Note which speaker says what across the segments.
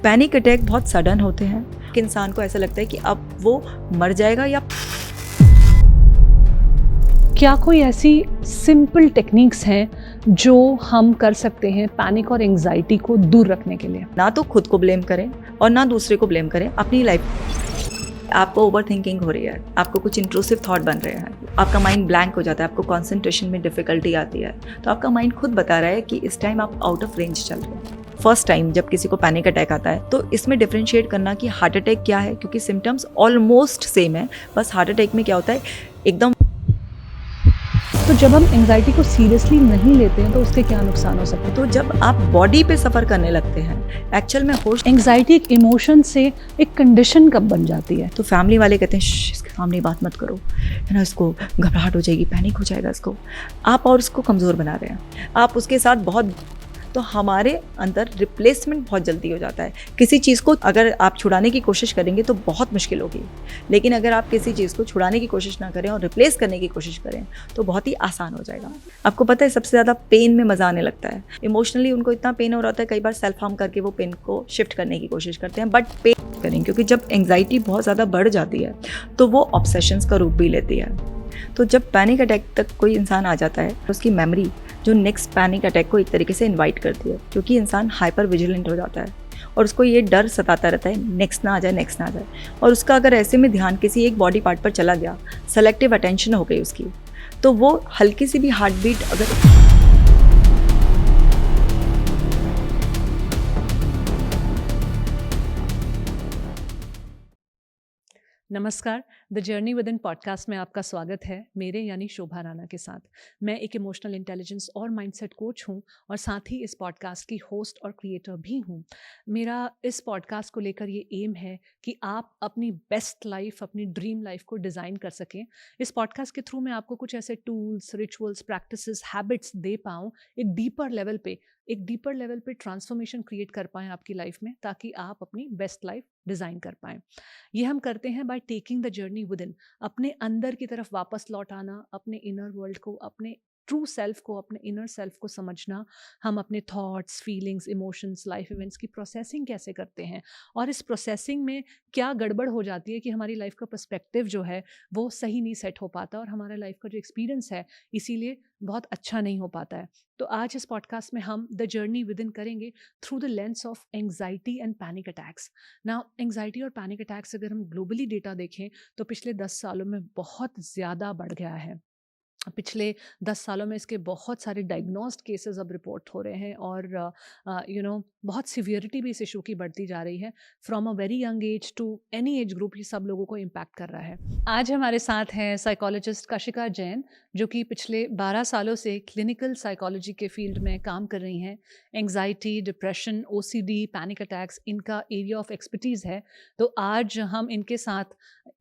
Speaker 1: Panic attack बहुत sudden होते हैं कि इंसान को ऐसा लगता है कि अब वो मर जाएगा या
Speaker 2: क्या कोई ऐसी सिंपल टेक्निक्स हैं जो हम कर सकते हैं पैनिक और एंजाइटी को दूर रखने के लिए?
Speaker 1: ना तो खुद को ब्लेम करें और ना दूसरे को ब्लेम करें अपनी लाइफ। आपको ओवर थिंकिंग हो रही है, आपको कुछ इंट्रूसिव थॉट बन रहे हैं, आपका माइंड ब्लैंक हो जाता है, आपको कंसंट्रेशन में डिफिकल्टी आती है, तो आपका माइंड खुद बता रहा है कि इस टाइम आप आउट ऑफ रेंज चल रहे हैं। फर्स्ट टाइम जब किसी को पैनिक अटैक आता है तो इसमें डिफरेंशिएट करना कि हार्ट अटैक क्या है, क्योंकि सिम्टम्स ऑलमोस्ट सेम है, बस हार्ट अटैक में क्या होता है एकदम।
Speaker 2: तो जब हम एंजाइटी को सीरियसली नहीं लेते हैं तो उसके क्या नुकसान हो सकते हैं?
Speaker 1: तो जब आप बॉडी पे सफ़र करने लगते हैं, एक्चुअल में होश।
Speaker 2: एंजाइटी एक इमोशन से एक कंडीशन कब बन जाती है?
Speaker 1: तो फैमिली वाले कहते हैं इसके सामने बात मत करो, है ना, इसको घबराहट हो जाएगी, पैनिक हो जाएगा इसको। आप और उसको कमज़ोर बना रहे हैं, आप उसके साथ बहुत। तो हमारे अंदर रिप्लेसमेंट बहुत जल्दी हो जाता है। किसी चीज़ को अगर आप छुड़ाने की कोशिश करेंगे तो बहुत मुश्किल होगी, लेकिन अगर आप किसी चीज़ को छुड़ाने की कोशिश ना करें और रिप्लेस करने की कोशिश करें तो बहुत ही आसान हो जाएगा। आपको पता है सबसे ज़्यादा पेन में मज़ा आने लगता है। इमोशनली उनको इतना पेन हो रहा है, कई बार सेल्फ हार्म करके वो पेन को शिफ्ट करने की कोशिश करते हैं, बट पेन करें, क्योंकि जब एंग्जाइटी बहुत ज़्यादा बढ़ जाती है तो वो ऑब्सेशंस का रूप भी लेती है। तो जब पैनिक अटैक तक कोई इंसान आ जाता है, उसकी मेमोरी जो नेक्स्ट पैनिक अटैक को एक तरीके से इनवाइट करती है, क्योंकि इंसान हाइपर विजिलेंट हो जाता है और उसको ये डर सताता रहता है नेक्स्ट ना आ जाए, नेक्स्ट ना आ जाए। और उसका अगर ऐसे में ध्यान किसी एक बॉडी पार्ट पर चला गया, सेलेक्टिव अटेंशन हो गई उसकी, तो वो हल्की सी भी हार्ट बीट अगर।
Speaker 2: नमस्कार, the journey with in podcast में आपका स्वागत है, मेरे यानी शोभा राणा के साथ। मैं एक इमोशनल इंटेलिजेंस और माइंडसेट कोच हूं और साथ ही इस पॉडकास्ट की होस्ट और क्रिएटर भी हूं। मेरा इस पॉडकास्ट को लेकर ये एम है कि आप अपनी बेस्ट लाइफ, अपनी ड्रीम लाइफ को डिज़ाइन कर सकें। इस पॉडकास्ट के थ्रू मैं आपको कुछ ऐसे tools, rituals, practices, habits they पाऊँ एक डीपर लेवल पे ट्रांसफॉर्मेशन क्रिएट कर पाएँ आपकी लाइफ में, ताकि आप अपनी बेस्ट लाइफ डिज़ाइन कर पाएँ। ये हम करते हैं by taking the journey with इन, अपने अंदर की तरफ वापस लौट आना, अपने इनर वर्ल्ड को, अपने ट्रू सेल्फ को, अपने इनर सेल्फ को समझना। हम अपने thoughts, feelings, emotions, life events की प्रोसेसिंग कैसे करते हैं और इस प्रोसेसिंग में क्या गड़बड़ हो जाती है कि हमारी लाइफ का पर्सपेक्टिव जो है वो सही नहीं सेट हो पाता और हमारा लाइफ का जो एक्सपीरियंस है इसीलिए बहुत अच्छा नहीं हो पाता है। तो आज इस पॉडकास्ट में हम द जर्नी विद इन करेंगे through the lens of anxiety and panic attacks. ना एंग्जाइटी और पैनिक अटैक्स अगर हम ग्लोबली डेटा देखें तो पिछले 10 सालों में बहुत ज़्यादा बढ़ गया है। पिछले 10 सालों में इसके बहुत सारे डायग्नोस्ड केसेस अब रिपोर्ट हो रहे हैं और बहुत सिवियरिटी भी इस इशू की बढ़ती जा रही है। From a very young age to any age group ये सब लोगों को इम्पैक्ट कर रहा है। आज हमारे साथ हैं साइकोलॉजिस्ट कशिका जैन, जो कि पिछले 12 सालों से क्लिनिकल साइकोलॉजी के फील्ड में काम कर रही हैं। Anxiety, depression, OCD, panic attacks इनका एरिया ऑफ एक्सपर्टीज़ है। तो आज हम इनके साथ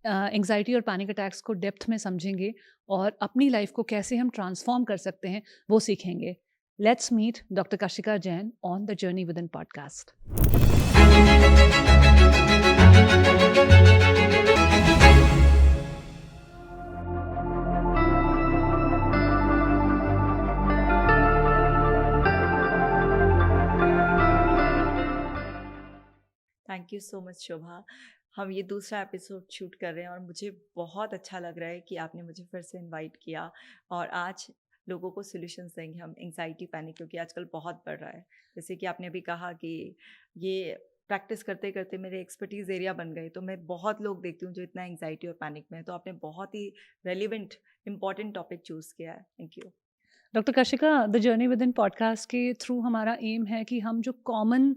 Speaker 2: एंग्जाइटी और पैनिक अटैक्स को डेप्थ में समझेंगे और अपनी लाइफ को कैसे हम ट्रांसफॉर्म कर सकते हैं वो सीखेंगे। Let's meet doctor Kashika Jain on the journey with in podcast.
Speaker 1: Thank you so much Shobha. हम ये दूसरा एपिसोड शूट कर रहे हैं और मुझे बहुत अच्छा लग रहा है कि आपने मुझे फिर से इनवाइट किया और आज लोगों को सॉल्यूशंस देंगे हम एंग्जाइटी पैनिक, क्योंकि आजकल बहुत बढ़ रहा है। जैसे कि आपने अभी कहा कि ये प्रैक्टिस करते करते मेरे एक्सपर्टीज़ एरिया बन गए, तो मैं बहुत लोग देखती हूँ जो इतना एंग्जाइटी और पैनिक में है। तो आपने बहुत ही रेलिवेंट इंपॉर्टेंट टॉपिक चूज़ किया है। Thank you.
Speaker 2: Doctor Kashika, the journey with in podcast के थ्रू हमारा एम है कि हम जो कॉमन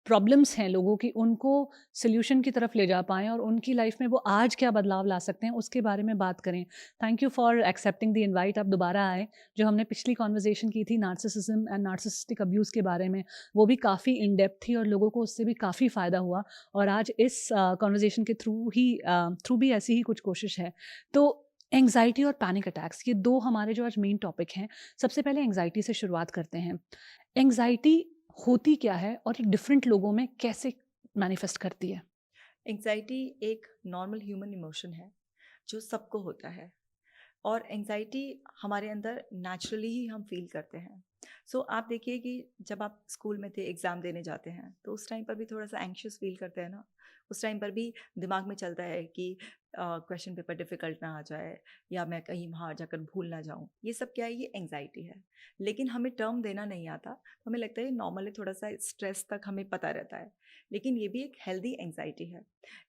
Speaker 2: प्रॉब्लम्स हैं लोगों की, उनको सॉल्यूशन की तरफ ले जा पाएँ और उनकी लाइफ में वो आज क्या बदलाव ला सकते हैं उसके बारे में बात करें। Thank you for accepting the invite. आप दोबारा आए। जो हमने पिछली कॉन्वर्जेसन की थी नार्सिसिज्म एंड नार्सिसिस्टिक अब्यूज़ के बारे में, वो भी काफ़ी इन डेप्थ थी और लोगों को उससे भी काफ़ी फ़ायदा हुआ और आज इस कॉन्वर्जेसन के थ्रू भी ऐसी ही कुछ कोशिश है। तो एंग्जाइटी और पैनिक अटैक्स, ये दो हमारे जो आज मेन टॉपिक हैं। सबसे पहले एंग्जाइटी से शुरुआत करते हैं। एंग्जाइटी होती क्या है और ये डिफरेंट लोगों में कैसे मैनिफेस्ट करती है?
Speaker 1: एंग्जाइटी एक नॉर्मल ह्यूमन इमोशन है जो सबको होता है, और एंग्जाइटी हमारे अंदर नेचुरली ही हम फील करते हैं। सो आप देखिए कि जब आप स्कूल में थे, एग्ज़ाम देने जाते हैं, तो उस टाइम पर भी थोड़ा-सा एंग्ज़ियस फ़ील करते हैं ना? उस टाइम पर भी दिमाग में चलता है कि क्वेश्चन पेपर डिफ़िकल्ट ना आ जाए या मैं कहीं वहाँ जाकर भूल ना जाऊँ। ये सब क्या है? ये एंग्ज़ायटी है। लेकिन हमें टर्म देना नहीं आता, तो हमें लगता है नॉर्मल है, थोड़ा-सा स्ट्रेस तक हमें पता रहता है। लेकिन ये भी एक हेल्दी एंग्ज़ायटी है।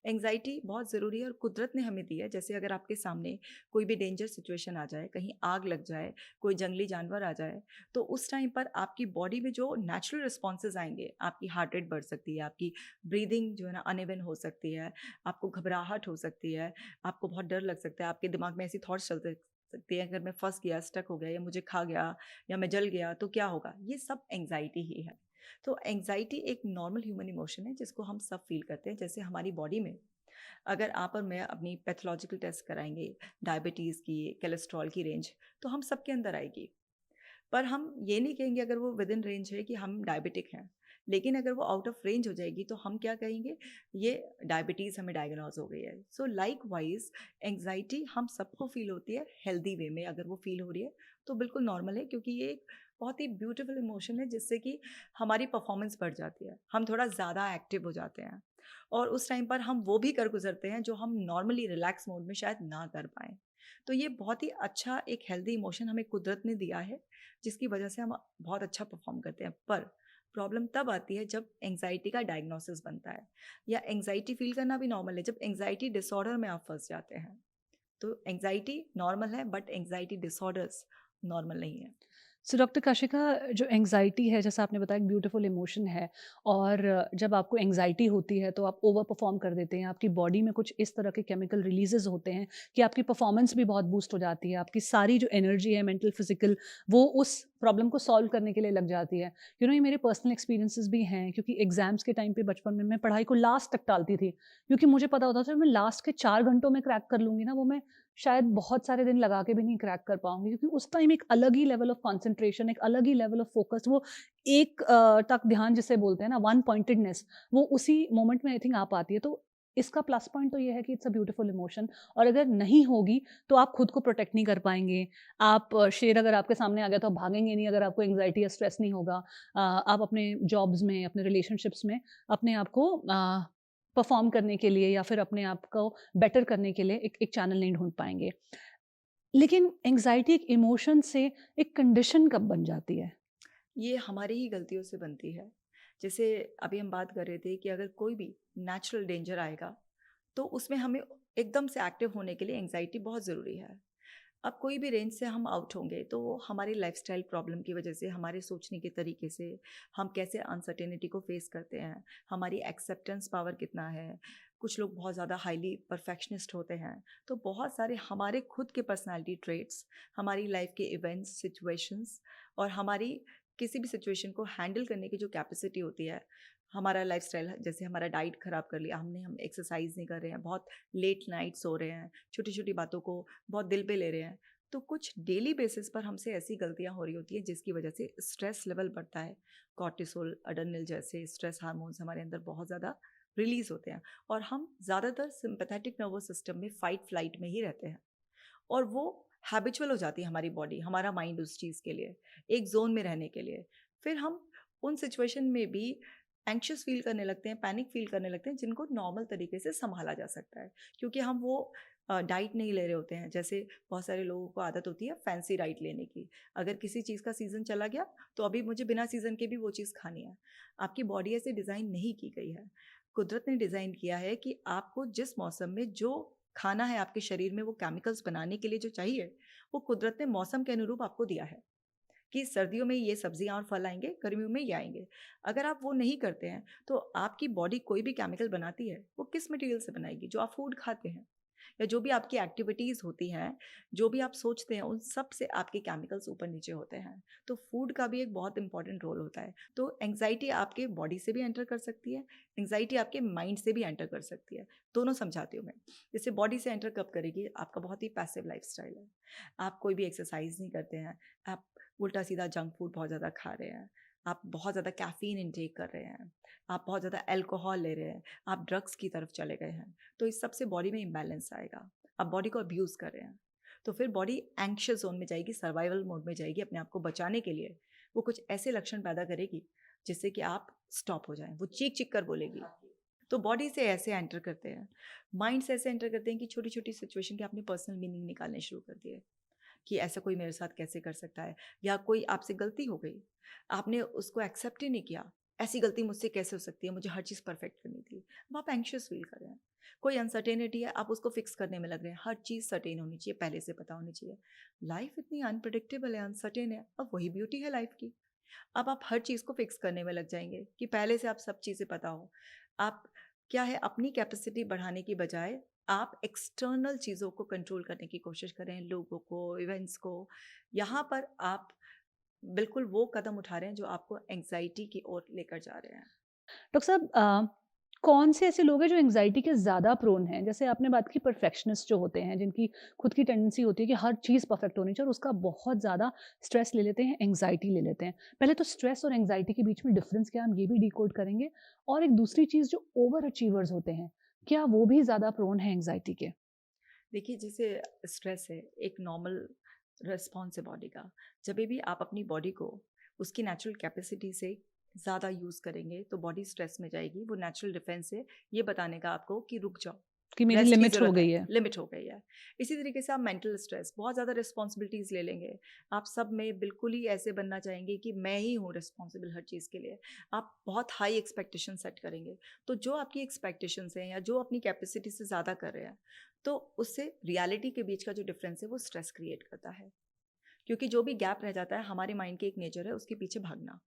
Speaker 1: एंग्ज़ायटी बहुत ज़रूरी है और कुदरत ने हमें दी है। जैसे अगर आपके सामने कोई भी डेंजर सिचुएशन आ जाए, कहीं आग लग जाए, कोई जंगली जानवर आ जाए, तो उस टाइम पर आपकी बॉडी में जो नेचुरल रिस्पॉन्सेज आएँगे, आपकी हार्ट रेट बढ़ सकती है, आपकी ब्रीदिंग जो है ना अनइवन हो सकती है, आपको घबराहट हो सकती है, आपको बहुत डर लग सकता है, आपके दिमाग में ऐसी थॉट्स चलते सकती है, अगर मैं फँस गया, स्टक हो गया या मुझे खा गया या मैं जल गया तो क्या होगा? ये सब एंग्ज़ायटी ही है। तो एंग्ज़ायटी एक नॉर्मल ह्यूमन इमोशन है जिसको हम सब फ़ील करते हैं। जैसे हमारी बॉडी में अगर आप और मैं अपनी पैथोलॉजिकल टेस्ट कराएँगे, डायबिटीज़ की, कोलेस्ट्रॉल की रेंज, तो हम सबके अंदर आएगी। पर हम ये नहीं कहेंगे अगर वो विद इन रेंज है कि हम डायबिटिक हैं। लेकिन अगर वो आउट ऑफ रेंज हो जाएगी तो हम क्या कहेंगे, ये डायबिटीज़ हमें डायग्नोज़ हो गई है। सो लाइकवाइज़ एंग्ज़ायटी हम सबको फ़ील होती है हेल्दी वे में, अगर वो फ़ील हो रही है तो बिल्कुल नॉर्मल है, क्योंकि ये एक बहुत ही ब्यूटीफुल इमोशन है जिससे कि हमारी परफॉर्मेंस बढ़ जाती है। हम थोड़ा ज़्यादा एक्टिव हो जाते हैं और उस टाइम पर हम वो भी कर गुज़रते हैं जो हम नॉर्मली रिलैक्स मोड में शायद ना कर पाएँ। तो ये बहुत ही अच्छा एक हेल्दी इमोशन हमें कुदरत ने दिया है, जिसकी वजह से हम बहुत अच्छा परफॉर्म करते हैं। पर प्रॉब्लम तब आती है जब एंग्जाइटी का डायग्नोसिस बनता है, या एंग्जाइटी फील करना भी नॉर्मल है, जब एंग्जाइटी डिसऑर्डर में आप फंस जाते हैं। तो एंग्जाइटी नॉर्मल है, बट एंग्जाइटी डिसऑर्डर्स नॉर्मल नहीं है।
Speaker 2: सो डॉक्टर काशिका, जो एंग्जाइटी है, जैसा आपने बताया, एक ब्यूटीफुल इमोशन है। और जब आपको एंग्जाइटी होती है तो आप ओवर परफॉर्म कर देते हैं, आपकी बॉडी में कुछ इस तरह के केमिकल रिलीजेस होते हैं कि आपकी परफॉर्मेंस भी बहुत बूस्ट हो जाती है, आपकी सारी जो एनर्जी है, मेंटल फिजिकल, वो उस प्रॉब्लम को सॉल्व करने के लिए लग जाती है। ये मेरे पर्सनल एक्सपीरियंसेस भी हैं, क्योंकि एग्जाम्स के टाइम पे बचपन में मैं पढ़ाई को लास्ट तक टालती थी, क्योंकि मुझे पता होता था मैं लास्ट के 4 घंटों में क्रैक कर लूंगी ना, वो मैं शायद बहुत सारे दिन लगा के भी नहीं क्रैक कर पाऊँगी, क्योंकि उस टाइम एक अलग ही लेवल ऑफ कंसंट्रेशन, एक अलग ही लेवल ऑफ फोकस, वो एक तक ध्यान जिसे बोलते हैं ना, वन पॉइंटेडनेस, वो उसी मोमेंट में आई थिंक आ पाती है। तो इसका प्लस पॉइंट तो ये है कि इट्स अ ब्यूटीफुल इमोशन, और अगर नहीं होगी तो आप खुद को प्रोटेक्ट नहीं कर पाएँगे। आप शेर अगर आपके सामने आ गया तो आप भागेंगे नहीं, अगर आपको एंग्जायटी या स्ट्रेस नहीं होगा। आप अपने जॉब्स में, अपने रिलेशनशिप्स में अपने आप को परफ़ॉर्म करने के लिए या फिर अपने आप को बेटर करने के लिए एक एक चैनल नहीं ढूँढ पाएँगे। लेकिन एंग्ज़ायटी एक इमोशन से एक कंडीशन कब बन जाती है?
Speaker 1: ये हमारी ही गलतियों से बनती है। जैसे अभी हम बात कर रहे थे कि अगर कोई भी नेचुरल डेंजर आएगा, तो उसमें हमें एकदम से एक्टिव होने के लिए एंग्जायटी बहुत ज़रूरी है। अब कोई भी रेंज से हम आउट होंगे तो हमारी लाइफस्टाइल प्रॉब्लम की वजह से, हमारे सोचने के तरीके से, हम कैसे अनसर्टेनिटी को फेस करते हैं, हमारी एक्सेप्टेंस पावर कितना है। कुछ लोग बहुत ज़्यादा हाईली परफेक्शनिस्ट होते हैं, तो बहुत सारे हमारे खुद के पर्सनालिटी ट्रेट्स, हमारी लाइफ के इवेंट्स, सिचुएशंस और हमारी किसी भी सिचुएशन को हैंडल करने की जो कैपेसिटी होती है, हमारा लाइफस्टाइल, जैसे हमारा डाइट ख़राब कर लिया हमने, हम एक्सरसाइज नहीं कर रहे हैं, बहुत लेट नाइट सो रहे हैं, छोटी छोटी बातों को बहुत दिल पे ले रहे हैं, तो कुछ डेली बेसिस पर हमसे ऐसी गलतियां हो रही होती हैं जिसकी वजह से स्ट्रेस लेवल बढ़ता है। कॉर्टिसोल, अड्रेनल जैसे स्ट्रेस हार्मोन्स हमारे अंदर बहुत ज़्यादा रिलीज होते हैं, और हम ज़्यादातर सिंपैथेटिक नर्वस सिस्टम में फाइट फ्लाइट में ही रहते हैं, और वो हैबिचुअल हो जाती है हमारी बॉडी, हमारा माइंड उस चीज़ के लिए, एक जोन में रहने के लिए। फिर हम उन सिचुएशन में भी एंक्शियस फील करने लगते हैं, पैनिक फील करने लगते हैं, जिनको नॉर्मल तरीके से संभाला जा सकता है, क्योंकि हम वो डाइट नहीं ले रहे होते हैं। जैसे बहुत सारे लोगों को आदत होती है फैंसी डाइट लेने की। अगर किसी चीज़ का सीज़न चला गया तो अभी मुझे बिना सीज़न के भी वो चीज़ खानी है। आपकी बॉडी ऐसे डिज़ाइन नहीं की गई है। कुदरत ने डिज़ाइन किया है कि आपको जिस मौसम में जो खाना है, आपके शरीर में वो केमिकल्स बनाने के लिए जो चाहिए, वो कुदरत ने मौसम के अनुरूप आपको दिया है, कि सर्दियों में ये सब्जियां और फल आएंगे, गर्मियों में ये आएंगे। अगर आप वो नहीं करते हैं तो आपकी बॉडी कोई भी केमिकल बनाती है, वो किस मटेरियल से बनाएगी? जो आप फूड खाते हैं या जो भी आपकी एक्टिविटीज़ होती हैं, जो भी आप सोचते हैं, उन सब से आपके केमिकल्स ऊपर नीचे होते हैं। तो फूड का भी एक बहुत इंपॉर्टेंट रोल होता है। तो एंग्जाइटी आपके बॉडी से भी एंटर कर सकती है, एंग्जाइटी आपके माइंड से भी एंटर कर सकती है। दोनों समझाती हूँ मैं। जैसे बॉडी से एंटर कब करेगी? आपका बहुत ही पैसिव लाइफस्टाइल है, आप कोई भी एक्सरसाइज नहीं करते हैं, आप उल्टा सीधा जंक फूड बहुत ज़्यादा खा रहे हैं, आप बहुत ज़्यादा कैफ़ीन इनटेक कर रहे हैं, आप बहुत ज़्यादा अल्कोहल ले रहे हैं, आप ड्रग्स की तरफ चले गए हैं, तो इस सब से बॉडी में इम्बैलेंस आएगा। आप बॉडी को अब्यूज़ कर रहे हैं, तो फिर बॉडी एंग्शियस ज़ोन में जाएगी, सर्वाइवल मोड में जाएगी अपने आप को बचाने के लिए। वो कुछ ऐसे लक्षण पैदा करेगी जिससे कि आप स्टॉप हो जाएं। वो चीख चीख कर बोलेगी। तो बॉडी से ऐसे एंटर करते हैं, माइंड से ऐसे एंटर करते हैं कि छोटी छोटी सिचुएशन के आपने पर्सनल मीनिंग निकालने शुरू कर दिए कि ऐसा कोई मेरे साथ कैसे कर सकता है, या कोई आपसे गलती हो गई, आपने उसको एक्सेप्ट ही नहीं किया, ऐसी गलती मुझसे कैसे हो सकती है, मुझे हर चीज़ परफेक्ट करनी थी। अब आप एंशियस फील कर रहे हैं, कोई अनसर्टेनिटी है, आप उसको फिक्स करने में लग रहे हैं। हर चीज़ सर्टेन होनी चाहिए, पहले से पता होनी चाहिए। लाइफ इतनी अनप्रडिक्टेबल है, अनसर्टेन है, अब वही ब्यूटी है लाइफ की। अब आप हर चीज़ को फिक्स करने में लग जाएंगे कि पहले से आप सब चीज़ें पता हो। आप क्या है, अपनी कैपेसिटी बढ़ाने की बजाय आप एक्सटर्नल चीज़ों को कंट्रोल करने की कोशिश करें, लोगों को, इवेंट्स को। यहाँ पर आप बिल्कुल वो कदम उठा रहे हैं जो आपको एंग्जाइटी की ओर लेकर जा रहे हैं।
Speaker 2: डॉक्टर साहब, कौन से ऐसे लोग हैं जो एंग्जायटी के ज़्यादा प्रोन हैं? जैसे आपने बात की परफेक्शनिस्ट जो होते हैं, जिनकी खुद की टेंडेंसी होती है कि हर चीज़ परफेक्ट होनी चाहिए और उसका बहुत ज़्यादा स्ट्रेस ले लेते हैं, एंग्जायटी ले लेते हैं। पहले तो स्ट्रेस और एंग्जायटी के बीच में डिफरेंस क्या है, हम ये भी डिकोड करेंगे। और एक दूसरी चीज़, जो ओवर अचीवर्स होते हैं, क्या वो भी ज़्यादा प्रोन है एंग्जायटी के?
Speaker 1: देखिए, जैसे स्ट्रेस है एक नॉर्मल रिस्पॉन्स है बॉडी का। जब भी आप अपनी बॉडी को उसकी नेचुरल कैपेसिटी से ज़्यादा यूज़ करेंगे तो बॉडी स्ट्रेस में जाएगी। वो नेचुरल डिफेंस है ये बताने का आपको कि रुक जाओ,
Speaker 2: कि मेरी
Speaker 1: रेस्ट की
Speaker 2: लिमिट हो
Speaker 1: ज़रूरत
Speaker 2: गई
Speaker 1: है,
Speaker 2: है।
Speaker 1: लिमिट हो गई है। इसी तरीके से आप मेंटल स्ट्रेस, बहुत ज़्यादा रिस्पॉन्सिबिलिटीज़ ले लेंगे। आप सब में बिल्कुल ही ऐसे बनना चाहेंगे कि मैं ही हूँ रिस्पॉन्सिबल हर चीज़ के लिए। आप बहुत हाई एक्सपेक्टेशन सेट करेंगे। तो जो आपकी एक्सपेक्टेशंस हैं या जो अपनी कैपेसिटी से ज़्यादा कर रहे हैं, तो उससे रियलिटी के बीच का जो डिफरेंस है वो स्ट्रेस क्रिएट करता है। क्योंकि जो भी गैप रह जाता है, हमारे माइंड की एक नेचर है उसके पीछे भागना,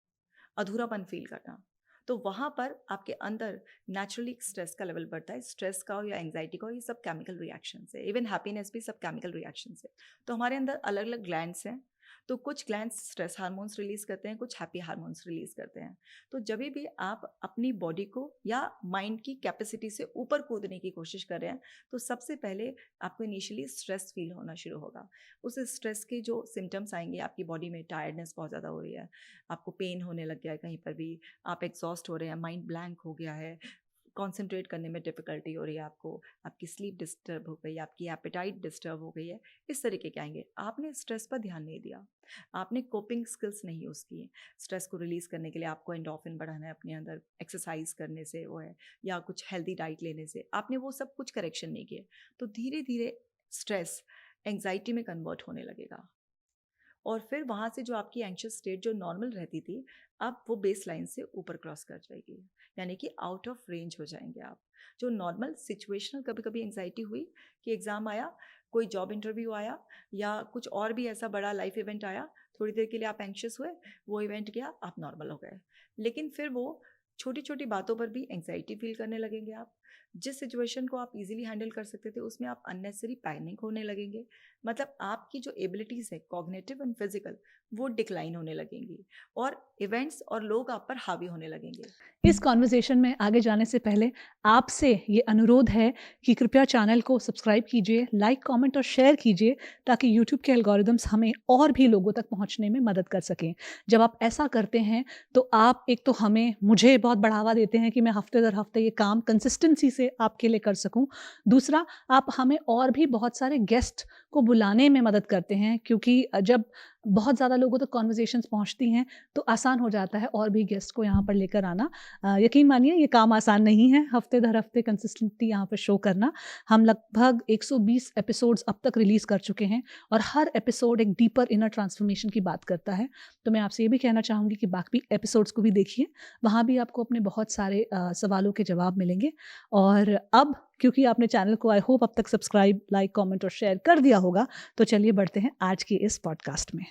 Speaker 1: अधूरापन फील करना। तो वहाँ पर आपके अंदर नेचुरली स्ट्रेस का लेवल बढ़ता है। स्ट्रेस का हो या एंग्जाइटी का हो, ये सब केमिकल रिएक्शन है। इवन हैप्पीनेस भी सब केमिकल रिएक्शन है। तो हमारे अंदर अलग अलग ग्लैंड्स हैं। तो कुछ ग्लैंड्स स्ट्रेस हार्मोन्स रिलीज करते हैं, कुछ हैप्पी हार्मोन्स रिलीज करते हैं। तो जब भी आप अपनी बॉडी को या माइंड की कैपेसिटी से ऊपर कूदने की कोशिश कर रहे हैं, तो सबसे पहले आपको इनिशियली स्ट्रेस फील होना शुरू होगा। उस स्ट्रेस के जो सिम्टम्स आएंगे, आपकी बॉडी में टायर्डनेस बहुत ज़्यादा हो रही है, आपको पेन होने लग गया है कहीं पर भी, आप एग्जॉस्ट हो रहे हैं, माइंड ब्लैंक हो गया है, कंसंट्रेट करने में डिफ़िकल्टी हो रही है आपको, आपकी स्लीप डिस्टर्ब हो गई, आपकी एपेटाइट डिस्टर्ब हो गई है, इस तरीके के आएंगे। आपने स्ट्रेस पर ध्यान नहीं दिया, आपने कोपिंग स्किल्स नहीं यूज़ किए। स्ट्रेस को रिलीज़ करने के लिए आपको एंडोर्फिन बढ़ाना है अपने अंदर, एक्सरसाइज करने से वो है, या कुछ हेल्दी डाइट लेने से। आपने वो सब कुछ करेक्शन नहीं किए, तो धीरे धीरे स्ट्रेस एंग्जाइटी में कन्वर्ट होने लगेगा। और फिर वहाँ से जो आपकी एंशियस स्टेट जो नॉर्मल रहती थी, अब वो बेस लाइन से ऊपर क्रॉस कर जाएगी, यानी कि आउट ऑफ रेंज हो जाएंगे आप। जो नॉर्मल सिचुएशनल कभी कभी एंग्जाइटी हुई कि एग्ज़ाम आया, कोई जॉब इंटरव्यू आया, या कुछ और भी ऐसा बड़ा लाइफ इवेंट आया, थोड़ी देर के लिए आप एंशियस हुए, वो इवेंट गया, आप नॉर्मल हो गए। लेकिन फिर वो छोटी छोटी बातों पर भी एंग्जाइटी फील करने लगेंगे आप। जिस सिचुएशन को आप इजीली हैंडल कर सकते थे, उसमें आप अननेसेसरी पैनिक होने लगेंगे। मतलब आपकी जो एबिलिटीज़ है कॉग्निटिव एंड फिजिकल, वो डिक्लाइन होने लगेंगी, और इवेंट्स और लोग आप पर हावी होने लगेंगे।
Speaker 2: इस कॉन्वर्सेशन में आगे जाने से पहले आपसे ये अनुरोध है कि कृपया चैनल को सब्सक्राइब कीजिए, लाइक, कमेंट और शेयर कीजिए, ताकि यूट्यूब के एल्गोरिदम्स हमें और भी लोगों तक पहुंचने में मदद कर सकें। जब आप ऐसा करते हैं तो आप एक तो मुझे बहुत बढ़ावा देते हैं कि मैं हफ्ते दर हफ्ते ये काम कंसिस्टेंसी से आपके लिए कर सकूं। दूसरा, आप हमें और भी बहुत सारे गेस्ट को बुलाने में मदद करते हैं, क्योंकि जब बहुत ज़्यादा लोगों तक कॉन्वर्सेशंस पहुंचती हैं तो आसान हो जाता है और भी गेस्ट को यहाँ पर लेकर आना। यकीन मानिए ये काम आसान नहीं है, हफ्ते दर हफ्ते कंसिस्टेंटली यहाँ पर शो करना। हम लगभग 120 एपिसोड्स अब तक रिलीज़ कर चुके हैं और हर एपिसोड एक डीपर इनर ट्रांसफॉर्मेशन की बात करता है। तो मैं आपसे ये भी कहना चाहूँगी कि बाकी एपिसोड्स को भी देखिए, वहाँ भी आपको अपने बहुत सारे सवालों के जवाब मिलेंगे। और अब क्योंकि आपने चैनल को आई होप अब तक सब्सक्राइब, लाइक, कमेंट और शेयर कर दिया होगा, तो चलिए बढ़ते हैं आज की इस पॉडकास्ट में।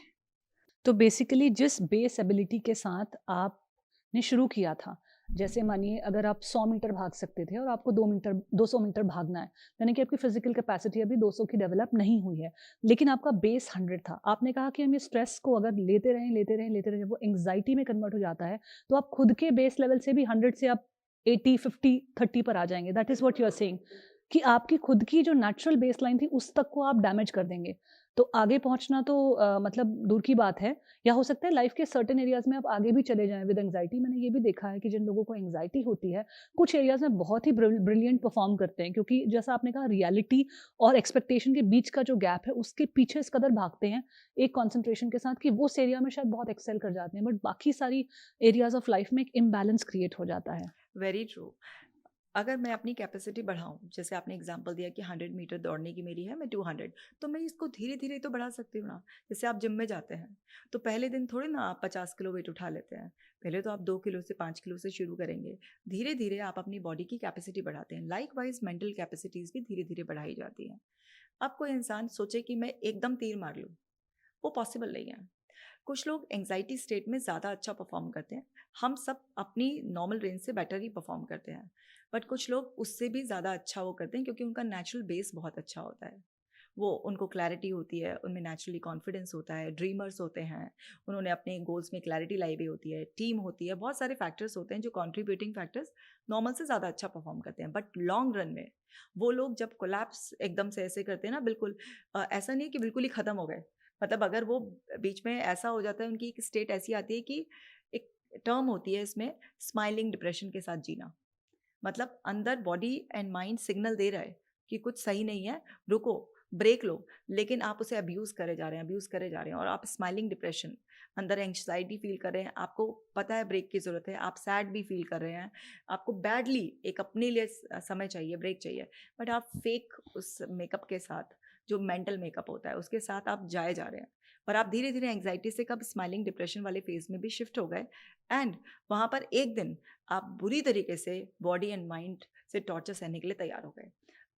Speaker 2: तो बेसिकली जिस बेस एबिलिटी के साथ आपने शुरू किया था, जैसे मानिए अगर आप 100 मीटर भाग सकते थे और आपको 200 मीटर भागना है, यानी कि आपकी फिजिकल कैपेसिटी अभी 200 की डेवलप नहीं हुई है, लेकिन आपका बेस 100 था। आपने कहा कि हम ये स्ट्रेस को अगर लेते रहें, जब वो एंग्जाइटी में कन्वर्ट हो जाता है, तो आप खुद के बेस लेवल से भी 100 से आप 80, 50, 30 पर आ जाएंगे। That is what you are saying, कि आपकी खुद की जो नेचुरल बेस लाइन थी उस तक को आप डैमेज कर देंगे। तो आगे पहुँचना तो मतलब दूर की बात है, या हो सकता है लाइफ़ के सर्टेन एरियाज़ में आप आगे भी चले जाएँ विद एंग्ज़ायटी। मैंने ये भी देखा है कि जिन लोगों को एंग्ज़ायटी होती है, कुछ एरियाज़ में बहुत ही ब्रिलियंट परफ़ॉर्म करते हैं, क्योंकि जैसा आपने कहा रियलिटी और एक्सपेक्टेशन के बीच का जो गैप है, उसके पीछे इस कदर भागते हैं, एक कंसंट्रेशन के साथ, कि वो उस एरिया में शायद बहुत एक्सेल कर जाते हैं, बट बाकी सारी एरियाज़ ऑफ लाइफ़ में एक इम्बैलेंस क्रिएट हो जाता है।
Speaker 1: Very true. अगर मैं अपनी कैपेसिटी बढ़ाऊँ, जैसे आपने एग्जांपल दिया कि 100 मीटर दौड़ने की मेरी है, मैं 200, तो मैं इसको धीरे-धीरे तो बढ़ा सकती हूँ ना। जैसे आप जिम में जाते हैं, तो पहले दिन थोड़ी ना आप 50 किलो वेट उठा लेते हैं। पहले तो आप 2 किलो से 5 किलो से शुरू करेंगे। धीरे-धीरे आप अपनी बॉडी की कैपेसिटी बढ़ाते हैं। लाइकवाइज़ मेंटल कैपेसिटीज़ भी धीरे-धीरे बढ़ाई जाती हैं। अब कोई इंसान सोचे कि मैं एकदम तीर मार लूँ, वो पॉसिबल नहीं है। कुछ लोग एंग्जाइटी स्टेट में ज़्यादा अच्छा परफॉर्म करते हैं। हम सब अपनी नॉर्मल रेंज से बेटर ही परफॉर्म करते हैं, बट कुछ लोग उससे भी ज़्यादा अच्छा वो करते हैं क्योंकि उनका नेचुरल बेस बहुत अच्छा होता है। वो उनको क्लैरिटी होती है, उनमें नेचुरली कॉन्फिडेंस होता है, ड्रीमर्स होते हैं, उन्होंने अपने गोल्स में क्लैरिटी लाई हुई होती है, टीम होती है, बहुत सारे फैक्टर्स होते हैं जो कंट्रीब्यूटिंग फैक्टर्स नॉर्मल से ज़्यादा अच्छा परफॉर्म करते हैं। बट लॉन्ग रन में वो लोग जब कोलैप्स एकदम से ऐसे करते हैं ना, बिल्कुल ऐसा नहीं कि बिल्कुल ही ख़त्म हो गए। मतलब अगर वो बीच में ऐसा हो जाता है, उनकी एक स्टेट ऐसी आती है कि एक टर्म होती है इसमें, स्माइलिंग डिप्रेशन के साथ जीना। मतलब अंदर बॉडी एंड माइंड सिग्नल दे रहा है कि कुछ सही नहीं है, रुको, ब्रेक लो, लेकिन आप उसे अब्यूज़ करे जा रहे हैं, अब्यूज़ करे जा रहे हैं, और आप स्माइलिंग डिप्रेशन, अंदर एंग्जायटी फील कर रहे हैं, आपको पता है ब्रेक की ज़रूरत है, आप सैड भी फील कर रहे हैं, आपको बैडली एक अपने लिए समय चाहिए, ब्रेक चाहिए, बट आप फेक उस मेकअप के साथ, जो मेंटल मेकअप होता है उसके साथ आप जाए जा रहे हैं, पर आप धीरे धीरे एंग्जाइटी से कब स्माइलिंग डिप्रेशन वाले फेज में भी शिफ्ट हो गए, एंड वहाँ पर एक दिन आप बुरी तरीके से बॉडी एंड माइंड से टॉर्चर सहने के लिए तैयार हो गए।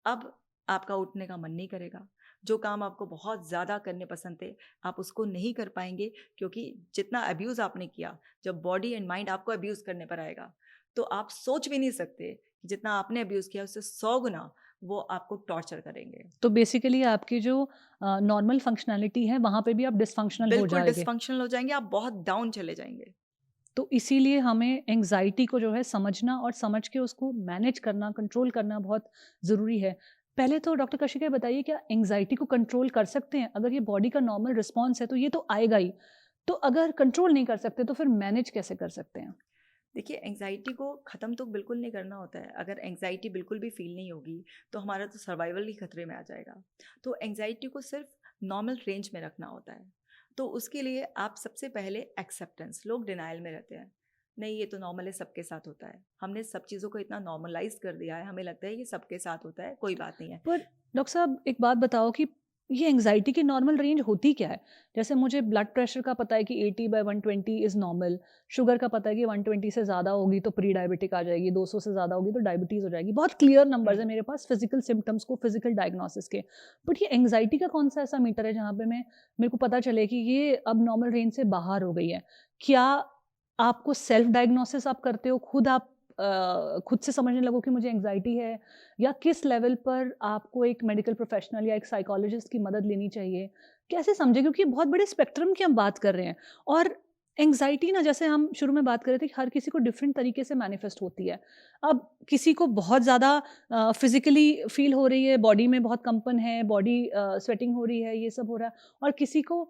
Speaker 1: अब आपका उठने का मन नहीं करेगा, जो काम आपको बहुत ज़्यादा करने पसंद थे, आप उसको नहीं कर पाएंगे, क्योंकि जितना अब्यूज़ आपने किया, जब बॉडी एंड माइंड आपको अब्यूज़ करने पर आएगा, तो आप सोच भी नहीं सकते कि जितना आपने अब्यूज़ किया उससे 100 गुना वो आपको टॉर्चर करेंगे।
Speaker 2: तो बेसिकली आपकी जो नॉर्मल फंक्शनैलिटी है, वहाँ पे भी आप डिसफंक्शनल हो
Speaker 1: बिल्कुल
Speaker 2: जाएँगे।
Speaker 1: डिसफंक्शनल हो जाएँगे, आप बहुत डाउन चले जाएँगे।
Speaker 2: तो इसीलिए हमें एंग्ज़ायटी को जो है समझना और समझ के उसको मैनेज करना, कंट्रोल करना बहुत ज़रूरी है। पहले तो डॉक्टर कशिका ये बताइए, क्या एंग्ज़ायटी को कंट्रोल कर सकते हैं? अगर ये बॉडी का नॉर्मल रिस्पॉन्स है तो ये तो आएगा ही। तो अगर कंट्रोल नहीं कर सकते तो फिर मैनेज कैसे कर सकते हैं?
Speaker 1: देखिए, एंग्ज़ायटी को ख़त्म तो बिल्कुल नहीं करना होता है। अगर एंग्ज़ायटी बिल्कुल भी फ़ील नहीं होगी, तो हमारा तो सर्वाइवल ही खतरे में आ जाएगा। तो एंग्ज़ायटी को सिर्फ़ नॉर्मल रेंज में रखना होता है। तो उसके लिए आप सबसे पहले एक्सेप्टेंस, लोग डिनायल में रहते हैं। नहीं, ये तो नॉर्मल है, सबके साथ होता है। हमने सब चीज़ों को इतना नॉर्मलाइज़ कर दिया है, हमें लगता है ये सबके साथ होता है, कोई बात नहीं है।
Speaker 2: पर डॉक्टर साहब एक बात बताओ कि ये एंग्ज़ायटी की नॉर्मल रेंज होती क्या है? जैसे मुझे ब्लड प्रेशर का पता है कि 80/120 इज़ नॉर्मल, शुगर का पता है कि 120 से ज़्यादा होगी तो प्री डायबिटिक आ जाएगी, 200 से ज़्यादा होगी तो डायबिटीज़ हो जाएगी। बहुत क्लियर नंबर्स
Speaker 1: हुँ।
Speaker 2: हैं मेरे पास फिज़िकल सिम्पटम्स को, फिज़िकल डायग्नोसिस के। बट ये एंग्ज़ायटी का कौन-सा ऐसा मीटर है जहाँ पे मेरे को पता चले कि ये अब नॉर्मल रेंज से बाहर हो गई है? क्या आपको सेल्फ डायग्नोसिस आप करते हो? खुद आप खुद से समझने लगो कि मुझे एंग्ज़ायटी है, या किस लेवल पर आपको एक मेडिकल प्रोफेशनल या एक साइकोलॉजिस्ट की मदद लेनी चाहिए? कैसे समझें? क्योंकि बहुत बड़े स्पेक्ट्रम की हम बात कर रहे हैं, और एंग्ज़ायटी ना, जैसे हम शुरू में बात कर रहे थे कि हर किसी को डिफरेंट तरीके से मैनिफेस्ट होती है। अब किसी को बहुत ज़्यादा फिज़िकली फ़ील हो रही है, बॉडी में बहुत कंपन है, बॉडी स्वेटिंग हो रही है, ये सब हो रहा है, और किसी को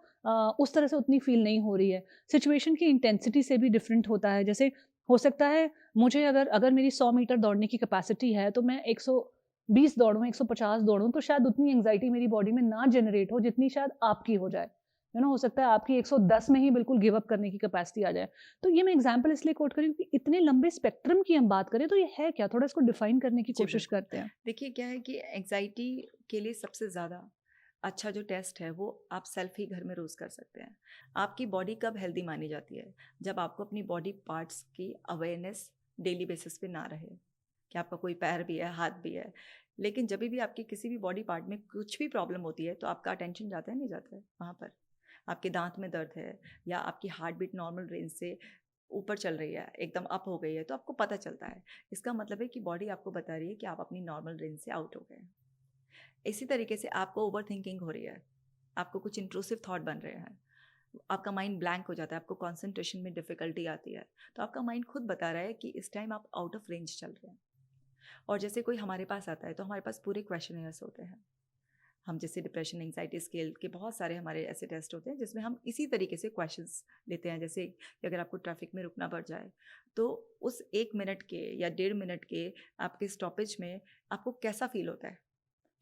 Speaker 2: उस तरह से उतनी फ़ील नहीं हो रही है। सिचुएशन की इंटेंसिटी से भी डिफरेंट होता है। जैसे हो सकता है मुझे अगर अगर मेरी 100 मीटर दौड़ने की कैपेसिटी है, तो मैं 120 दौड़ूँ, 150 दौड़ूँ, तो शायद उतनी एंग्ज़ायटी मेरी बॉडी में ना जनरेट हो, जितनी शायद आपकी हो जाए। हो सकता है आपकी 110 में ही बिल्कुल गिव अप करने की कैपेसिटी आ जाए। तो ये मैं एग्ज़ाम्पल इसलिए कोट कर रही हूँ कि इतने लंबे स्पेक्ट्रम की हम बात करें, तो ये है क्या? थोड़ा इसको डिफाइन करने की
Speaker 1: जी,
Speaker 2: कोशिश
Speaker 1: बिल्कुल।
Speaker 2: करते हैं।
Speaker 1: देखिए, क्या है कि एंग्ज़ायटी के लिए सबसे ज़्यादा अच्छा जो टेस्ट है, वो आप सेल्फ ही घर में रोज़ कर सकते हैं। आपकी बॉडी कब हेल्दी मानी जाती है? जब आपको अपनी बॉडी पार्ट्स की अवेयरनेस डेली बेसिस पे ना रहे, कि आपका कोई पैर भी है, हाथ भी है। लेकिन जभी भी आपकी किसी भी बॉडी पार्ट में कुछ भी प्रॉब्लम होती है, तो आपका अटेंशन जाता है, नहीं जाता है वहाँ पर? आपके दाँत में दर्द है, या आपकी हार्ट बीट नॉर्मल रेंज से ऊपर चल रही है, एकदम अप हो गई है, तो आपको पता चलता है। इसका मतलब है कि बॉडी आपको बता रही है कि आप अपनी नॉर्मल रेंज से आउट हो गए हैं। इसी तरीके से आपको ओवरथिंकिंग हो रही है, आपको कुछ इंट्रूसिव थॉट बन रहे हैं, आपका माइंड ब्लैंक हो जाता है, आपको कंसंट्रेशन में डिफ़िकल्टी आती है, तो आपका माइंड खुद बता रहा है कि इस टाइम आप आउट ऑफ रेंज चल रहे हैं। और जैसे कोई हमारे पास आता है, तो हमारे पास पूरे क्वेश्चनेयर्स होते हैं। हम जैसे डिप्रेशन एंग्जाइटी स्केल के बहुत सारे हमारे ऐसे टेस्ट होते हैं जिसमें हम इसी तरीके से क्वेश्चंस लेते हैं। जैसे कि अगर आपको ट्रैफिक में रुकना पड़ जाए तो उस 1 मिनट के या 1.5 मिनट के आपके स्टॉपेज में आपको कैसा फील होता है?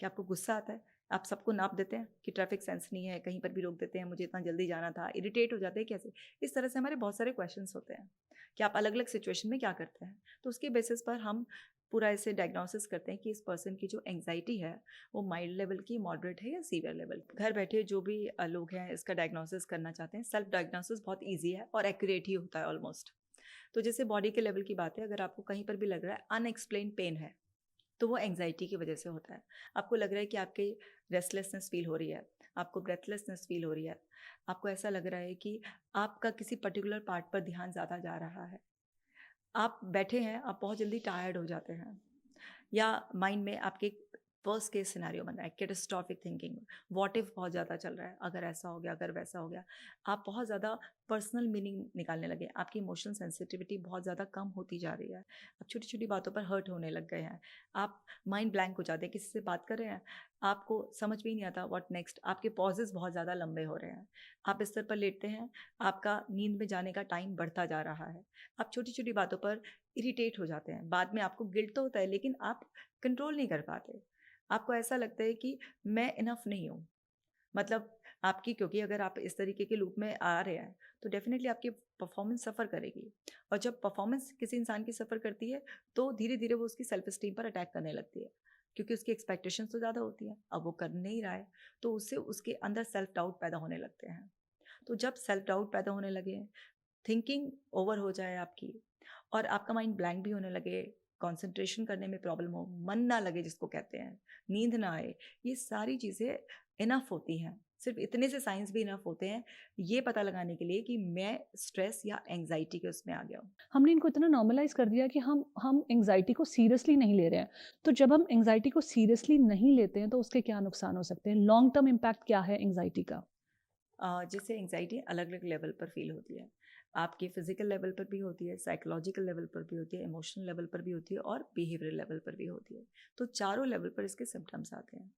Speaker 1: क्या आपको गुस्सा आता है? आप सबको नाप देते हैं कि ट्रैफिक सेंस नहीं है, कहीं पर भी रोक देते हैं, मुझे इतना जल्दी जाना था, इरिटेट हो जाते हैं कैसे? इस तरह से हमारे बहुत सारे क्वेश्चंस होते हैं कि आप अलग अलग सिचुएशन में क्या करते हैं। तो उसके बेसिस पर हम पूरा ऐसे डायग्नोसिस करते हैं कि इस पर्सन की जो एंग्जाइटी है वो माइल्ड लेवल की, मॉडरेट है या सीवियर लेवल। घर बैठे जो भी लोग हैं इसका डायग्नोसिस करना चाहते हैं, सेल्फ डायग्नोसिस बहुत ईजी है और एक्यूरेट ही होता है ऑलमोस्ट। तो जैसे बॉडी के लेवल की बात है, अगर आपको कहीं पर भी लग रहा है अनएक्सप्लेन पेन है तो वो एंग्जाइटी की वजह से होता है। आपको लग रहा है कि आपके रेस्टलेसनेस फील हो रही है, आपको ब्रेथलेसनेस फील हो रही है, आपको ऐसा लग रहा है कि आपका किसी पर्टिकुलर पार्ट पर ध्यान ज़्यादा जा रहा है, आप बैठे हैं, आप बहुत जल्दी टायर्ड हो जाते हैं, या माइंड में आपके वर्स्ट केस सिनेरियो बन रहा है, कैटास्ट्रॉफिक थिंकिंग, व्हाट इफ बहुत ज़्यादा चल रहा है, अगर ऐसा हो गया, अगर वैसा हो गया, आप बहुत ज़्यादा पर्सनल मीनिंग निकालने लगे, आपकी इमोशनल सेंसिटिविटी बहुत ज़्यादा कम होती जा रही है, आप छोटी छोटी बातों पर हर्ट होने लग गए हैं, आप माइंड ब्लैंक हो जाते हैं, किसी से बात कर रहे हैं, आपको समझ भी नहीं आता व्हाट नेक्स्ट, आपके पॉजेज बहुत ज़्यादा लंबे हो रहे हैं, आप बिस्तर पर लेटते हैं, आपका नींद में जाने का टाइम बढ़ता जा रहा है, आप छोटी छोटी बातों पर इरिटेट हो जाते हैं, बाद में आपको गिल्ट तो होता है लेकिन आप कंट्रोल नहीं कर पाते, आपको ऐसा लगता है कि मैं इनफ नहीं हूँ। मतलब आपकी, क्योंकि अगर आप इस तरीके के लूप में आ रहे हैं तो डेफिनेटली आपकी परफॉर्मेंस सफ़र करेगी, और जब परफॉर्मेंस किसी इंसान की सफ़र करती है तो धीरे धीरे वो उसकी सेल्फ स्टीम पर अटैक करने लगती है, क्योंकि उसकी एक्सपेक्टेशंस तो ज़्यादा होती हैं, अब वो कर नहीं रहा है तो उससे उसके अंदर सेल्फ डाउट पैदा होने लगते हैं। तो जब सेल्फ डाउट पैदा होने लगे, थिंकिंग ओवर हो जाए आपकी, और आपका माइंड ब्लैंक भी होने लगे, कंसंट्रेशन करने में प्रॉब्लम हो, मन ना लगे जिसको कहते हैं, नींद ना आए, ये सारी चीज़ें इनफ होती हैं। सिर्फ इतने से साइंस भी इनफ होते हैं ये पता लगाने के लिए कि मैं स्ट्रेस या एंग्जाइटी के उसमें आ गया हूँ।
Speaker 2: हमने इनको इतना नॉर्मलाइज़ कर दिया कि हम एंग्ज़ायटी को सीरियसली नहीं ले रहे हैं। तो जब हम एंग्ज़ायटी को सीरियसली नहीं लेते हैं तो उसके क्या नुकसान हो सकते हैं? लॉन्ग टर्म इम्पैक्ट क्या है एंग्ज़ायटी का?
Speaker 1: जैसे एंग्जाइटी अलग अलग लेवल पर फील होती है, आपके फिजिकल लेवल पर भी होती है, साइकोलॉजिकल लेवल पर भी होती है, इमोशनल लेवल पर भी होती है और बिहेवियरल लेवल पर भी होती है। तो चारों लेवल पर इसके सिम्टम्स आते हैं।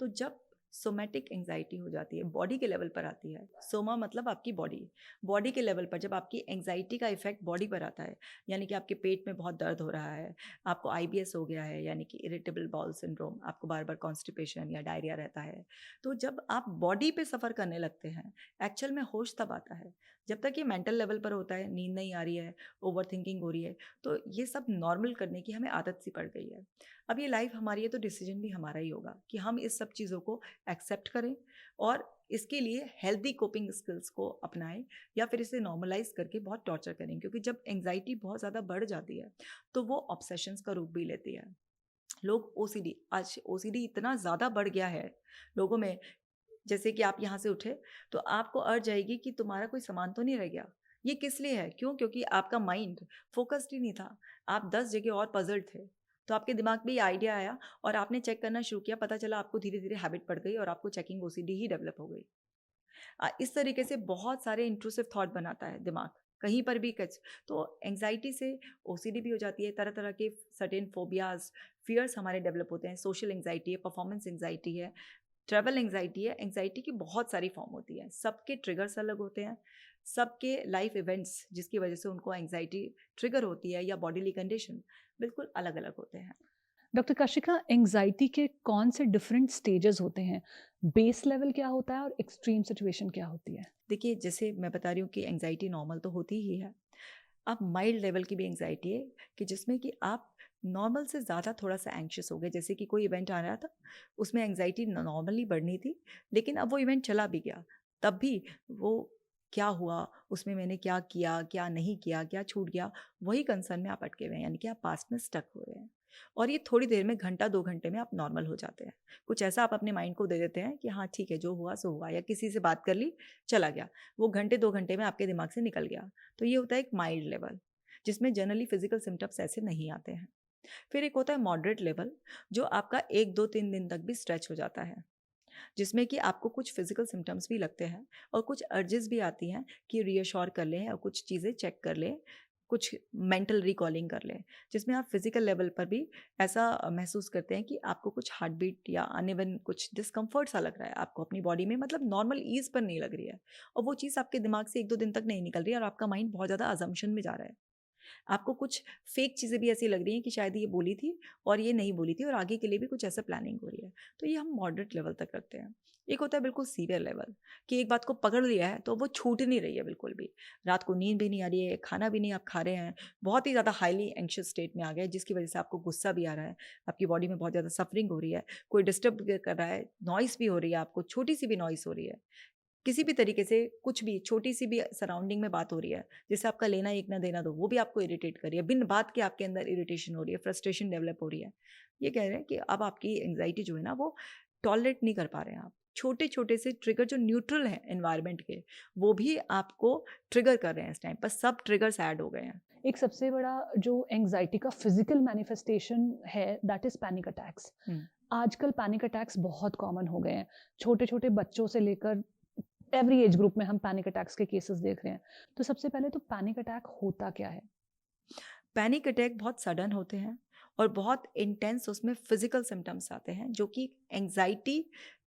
Speaker 1: तो जब सोमैटिक एंग्जाइटी हो जाती है, बॉडी के लेवल पर आती है, सोमा मतलब आपकी बॉडी, बॉडी के लेवल पर जब आपकी एंग्जाइटी का इफेक्ट बॉडी पर आता है, यानी कि आपके पेट में बहुत दर्द हो रहा है, आपको आईबीएस हो गया है यानी कि इरिटेबल बाउल सिंड्रोम, आपको बार बार कॉन्स्टिपेशन या डायरिया रहता है, तो जब आप बॉडी पे सफ़र करने लगते हैं, एक्चुअल में होश तब आता है। जब तक ये मेंटल लेवल पर होता है, नींद नहीं आ रही है, ओवर थिंकिंग हो रही है, तो ये सब नॉर्मल करने की हमें आदत सी पड़ गई है। अब ये लाइफ हमारी है तो डिसीजन भी हमारा ही होगा कि हम इस सब चीज़ों को एक्सेप्ट करें और इसके लिए हेल्दी कोपिंग स्किल्स को अपनाएं, या फिर इसे नॉर्मलाइज करके बहुत टॉर्चर करें, क्योंकि जब एंग्जाइटी बहुत ज़्यादा बढ़ जाती है तो वो ऑब्सेशंस का रूप भी लेती है। लोग ओसीडी, आज ओसीडी इतना ज़्यादा बढ़ गया है लोगों में, जैसे कि आप यहाँ से उठे तो आपको अर्ज आएगी कि तुम्हारा कोई सामान तो नहीं रह गया। ये किस लिए है? क्यों? क्योंकि आपका माइंड फोकस्ड ही नहीं था, आप 10 जगह और पज़ल्ड थे। तो आपके दिमाग में ये आइडिया आया और आपने चेक करना शुरू किया, पता चला आपको धीरे-धीरे हैबिट पड़ गई और आपको चेकिंग ओसीडी ही डेवलप हो गई। इस तरीके से बहुत सारे इंट्रूसिव थॉट बनाता है दिमाग, कहीं पर भी कच तो एंग्जाइटी से ओसीडी भी हो जाती है, तरह-तरह के सर्टेन फोबियाज़, फियर्स हमारे डेवलप होते हैं, सोशल एंग्जाइटी है, परफॉर्मेंस एंग्जाइटी है, ट्रैवल एंग्जाइटी है। एंग्जाइटी की बहुत सारी फॉर्म होती है, सबके ट्रिगर्स अलग होते हैं, सबके लाइफ इवेंट्स जिसकी वजह से उनको एंग्जाइटी ट्रिगर होती है या बॉडीली कंडीशन बिल्कुल अलग-अलग होते हैं।
Speaker 2: डॉक्टर काशिका, एंग्ज़ायटी के कौन से डिफरेंट स्टेजेस होते हैं? बेस लेवल क्या होता है और एक्सट्रीम सिचुएशन क्या होती है?
Speaker 1: देखिए, जैसे मैं बता रही हूँ कि एंग्जाइटी नॉर्मल तो होती ही है। अब माइल्ड लेवल की भी एंग्जाइटी है कि जिसमें कि आप नॉर्मल से ज़्यादा थोड़ा-सा एंग्शियस हो गए, जैसे कि कोई इवेंट आ रहा था, उसमें एंग्जाइटी नॉर्मली बढ़नी थी, लेकिन अब वो इवेंट चला भी गया, तब भी वो क्या हुआ, उसमें मैंने क्या किया, क्या नहीं किया, क्या छूट गया, वही कंसर्न में आप अटके हुए हैं, यानी कि आप पास्ट में स्टक हुए हैं। और ये थोड़ी देर में, घंटा 2 घंटे में आप नॉर्मल हो जाते हैं। कुछ ऐसा आप अपने माइंड को दे देते हैं कि हाँ ठीक है, जो हुआ सो हुआ, या किसी से बात कर ली, चला गया। वो घंटे 2 घंटे में आपके दिमाग से निकल गया। तो ये होता है एक माइल्ड लेवल, जिसमें जनरली फिजिकल सिम्टम्स ऐसे नहीं आते हैं। फिर एक होता है मॉडरेट लेवल, जो आपका 1, 2, 3 दिन तक भी स्ट्रेच हो जाता है, जिसमें कि आपको कुछ फिजिकल सिम्टम्स भी लगते हैं और कुछ अर्जेस भी आती हैं कि रीअश्योर कर लें और कुछ चीज़ें चेक कर लें, कुछ मेंटल रिकॉलिंग कर लें, जिसमें आप फिजिकल लेवल पर भी ऐसा महसूस करते हैं कि आपको कुछ हार्ट बीट या अनइवन कुछ डिस्कम्फर्ट सा लग रहा है आपको अपनी बॉडी में, मतलब नॉर्मल ईज पर नहीं लग रही है, और वो चीज़ आपके दिमाग से 1-2 दिन तक नहीं निकल रही है और आपका माइंड बहुत ज़्यादा अजम्पशन में जा रहा है। आपको कुछ फेक चीज़ें भी ऐसी लग रही हैं कि शायद ये बोली थी और ये नहीं बोली थी और आगे के लिए भी कुछ ऐसा प्लानिंग हो रही है। तो ये हम मॉडरेट लेवल तक रखते हैं। एक होता है बिल्कुल सीवियर लेवल, कि एक बात को पकड़ लिया है तो वो छूट नहीं रही है बिल्कुल भी। रात को नींद भी नहीं आ रही है, खाना भी नहीं आप खा रहे हैं, बहुत ही ज़्यादा हाईली एंग्शियस स्टेट में आ गए, जिसकी वजह से आपको गुस्सा भी आ रहा है, आपकी बॉडी में बहुत ज़्यादा सफरिंग हो रही है, कोई डिस्टर्ब कर रहा है, नॉइज़ भी हो रही है आपको, छोटी-सी भी नॉइज़ हो रही है। किसी भी तरीके से कुछ भी छोटी-सी भी सराउंडिंग में बात हो रही है, जिससे आपका लेना एक ना देना दो, वो भी आपको इरिटेट कर रही है। बिन बात के आपके अंदर इरिटेशन हो रही है, फ्रस्ट्रेशन डेवलप हो रही है। ये कह रहे हैं कि अब आपकी एंग्ज़ायटी जो है ना, वो टॉलरेट नहीं कर पा रहे हैं आप। छोटे-छोटे से ट्रिगर जो न्यूट्रल हैं एनवायरनमेंट के, वो भी आपको ट्रिगर कर रहे हैं इस टाइम पर। सब ट्रिगर्स ऐड हो गए हैं।
Speaker 2: एक सबसे बड़ा जो एंग्जाइटी का फिजिकल मैनिफेस्टेशन है दैट इज़ पैनिक अटैक्स।
Speaker 1: हुँ।
Speaker 2: आजकल पैनिक अटैक्स बहुत कॉमन हो गए हैं। छोटे-छोटे बच्चों से लेकर एवरी एज ग्रुप में हम पैनिक अटैक्स के केसेस देख रहे हैं। तो सबसे पहले तो पैनिक अटैक होता क्या है?
Speaker 1: पैनिक अटैक बहुत सडन होते हैं और बहुत इंटेंस उसमें फिजिकल सिम्टम्स आते हैं, जो कि एंग्जाइटी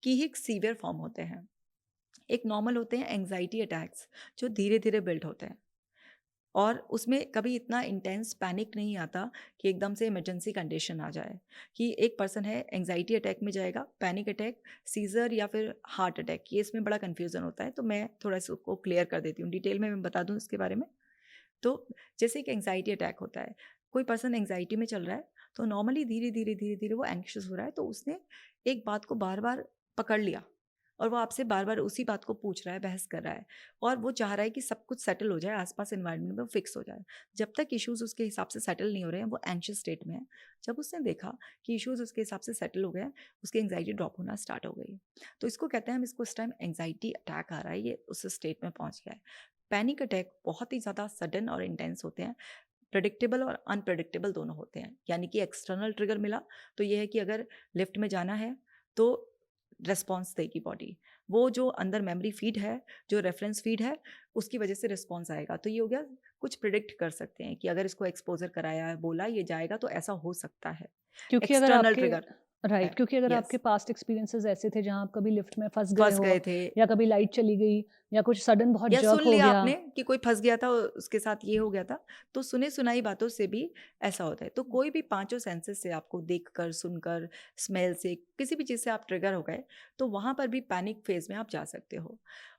Speaker 1: की ही एक सीवियर फॉर्म होते हैं। एक नॉर्मल होते हैं एंग्जाइटी अटैक्स, जो धीरे धीरे बिल्ड होते हैं, और उसमें कभी इतना इंटेंस पैनिक नहीं आता कि एकदम से इमरजेंसी कंडीशन आ जाए, कि एक पर्सन है एंग्जाइटी अटैक में जाएगा, पैनिक अटैक, सीजर या फिर हार्ट अटैक, ये इसमें बड़ा कन्फ्यूज़न होता है। तो मैं थोड़ा सा उसको क्लियर कर देती हूँ, डिटेल में मैं बता दूँ इसके बारे में। तो जैसे एक एंग्जाइटी अटैक होता है, कोई पर्सन एंग्जाइटी में चल रहा है, तो नॉर्मली धीरे धीरे वो एंग्शियस हो रहा है, तो उसने एक बात को बार बार पकड़ लिया और वो आपसे बार बार उसी बात को पूछ रहा है, बहस कर रहा है, और वो चाह रहा है कि सब कुछ सेटल हो जाए, आसपास एनवायरनमेंट में वो फिक्स हो जाए। जब तक इश्यूज उसके हिसाब से सेटल नहीं हो रहे हैं, वो एंग्शियस स्टेट में है। जब उसने देखा कि इश्यूज उसके हिसाब से सेटल हो गए हैं, उसकी एंग्जाइटी ड्रॉप होना स्टार्ट हो गई। तो इसको कहते हैं, हम इसको इस टाइम एंग्जाइटी अटैक आ रहा है, ये उस स्टेट में पहुंच गया है। पैनिक अटैक बहुत ही ज़्यादा सडन और इंटेंस होते हैं, प्रेडिक्टेबल और अनप्रेडिक्टेबल दोनों होते हैं। यानी कि एक्सटर्नल ट्रिगर मिला तो ये है कि अगर लिफ्ट में जाना है तो रिस्पॉन्स देगी बॉडी, वो जो अंदर मेमोरी फीड है, जो रेफरेंस फीड है, उसकी वजह से रिस्पॉन्स आएगा। तो ये हो गया, कुछ प्रिडिक्ट कर सकते हैं कि अगर इसको एक्सपोजर कराया है, बोला ये जाएगा, तो ऐसा हो सकता है।
Speaker 2: क्योंकि अगर
Speaker 1: एक्सटर्नल
Speaker 2: आपके
Speaker 1: ट्रिगर
Speaker 2: राइट,
Speaker 1: है।
Speaker 2: क्योंकि अगर आपके
Speaker 1: यस,
Speaker 2: पास्ट एक्सपीरियंसेस ऐसे थे जहाँ आप कभी लिफ्ट में फँस गए
Speaker 1: फंस
Speaker 2: हो
Speaker 1: गए थे,
Speaker 2: या कभी लाइट चली गई या कुछ सडन बहुत
Speaker 1: या
Speaker 2: जर्क
Speaker 1: सुन
Speaker 2: हो
Speaker 1: लिया
Speaker 2: गया।
Speaker 1: आपने कि कोई फँस गया था, उसके साथ ये हो गया था, तो सुनी-सुनाई बातों से भी ऐसा होता है। तो कोई भी पाँचों सेंसेस से आपको देखकर, सुनकर, स्मेल से, किसी भी चीज़ से आप ट्रिगर हो गए, तो वहाँ पर भी पैनिक फ़ेज़ में आप जा सकते हो।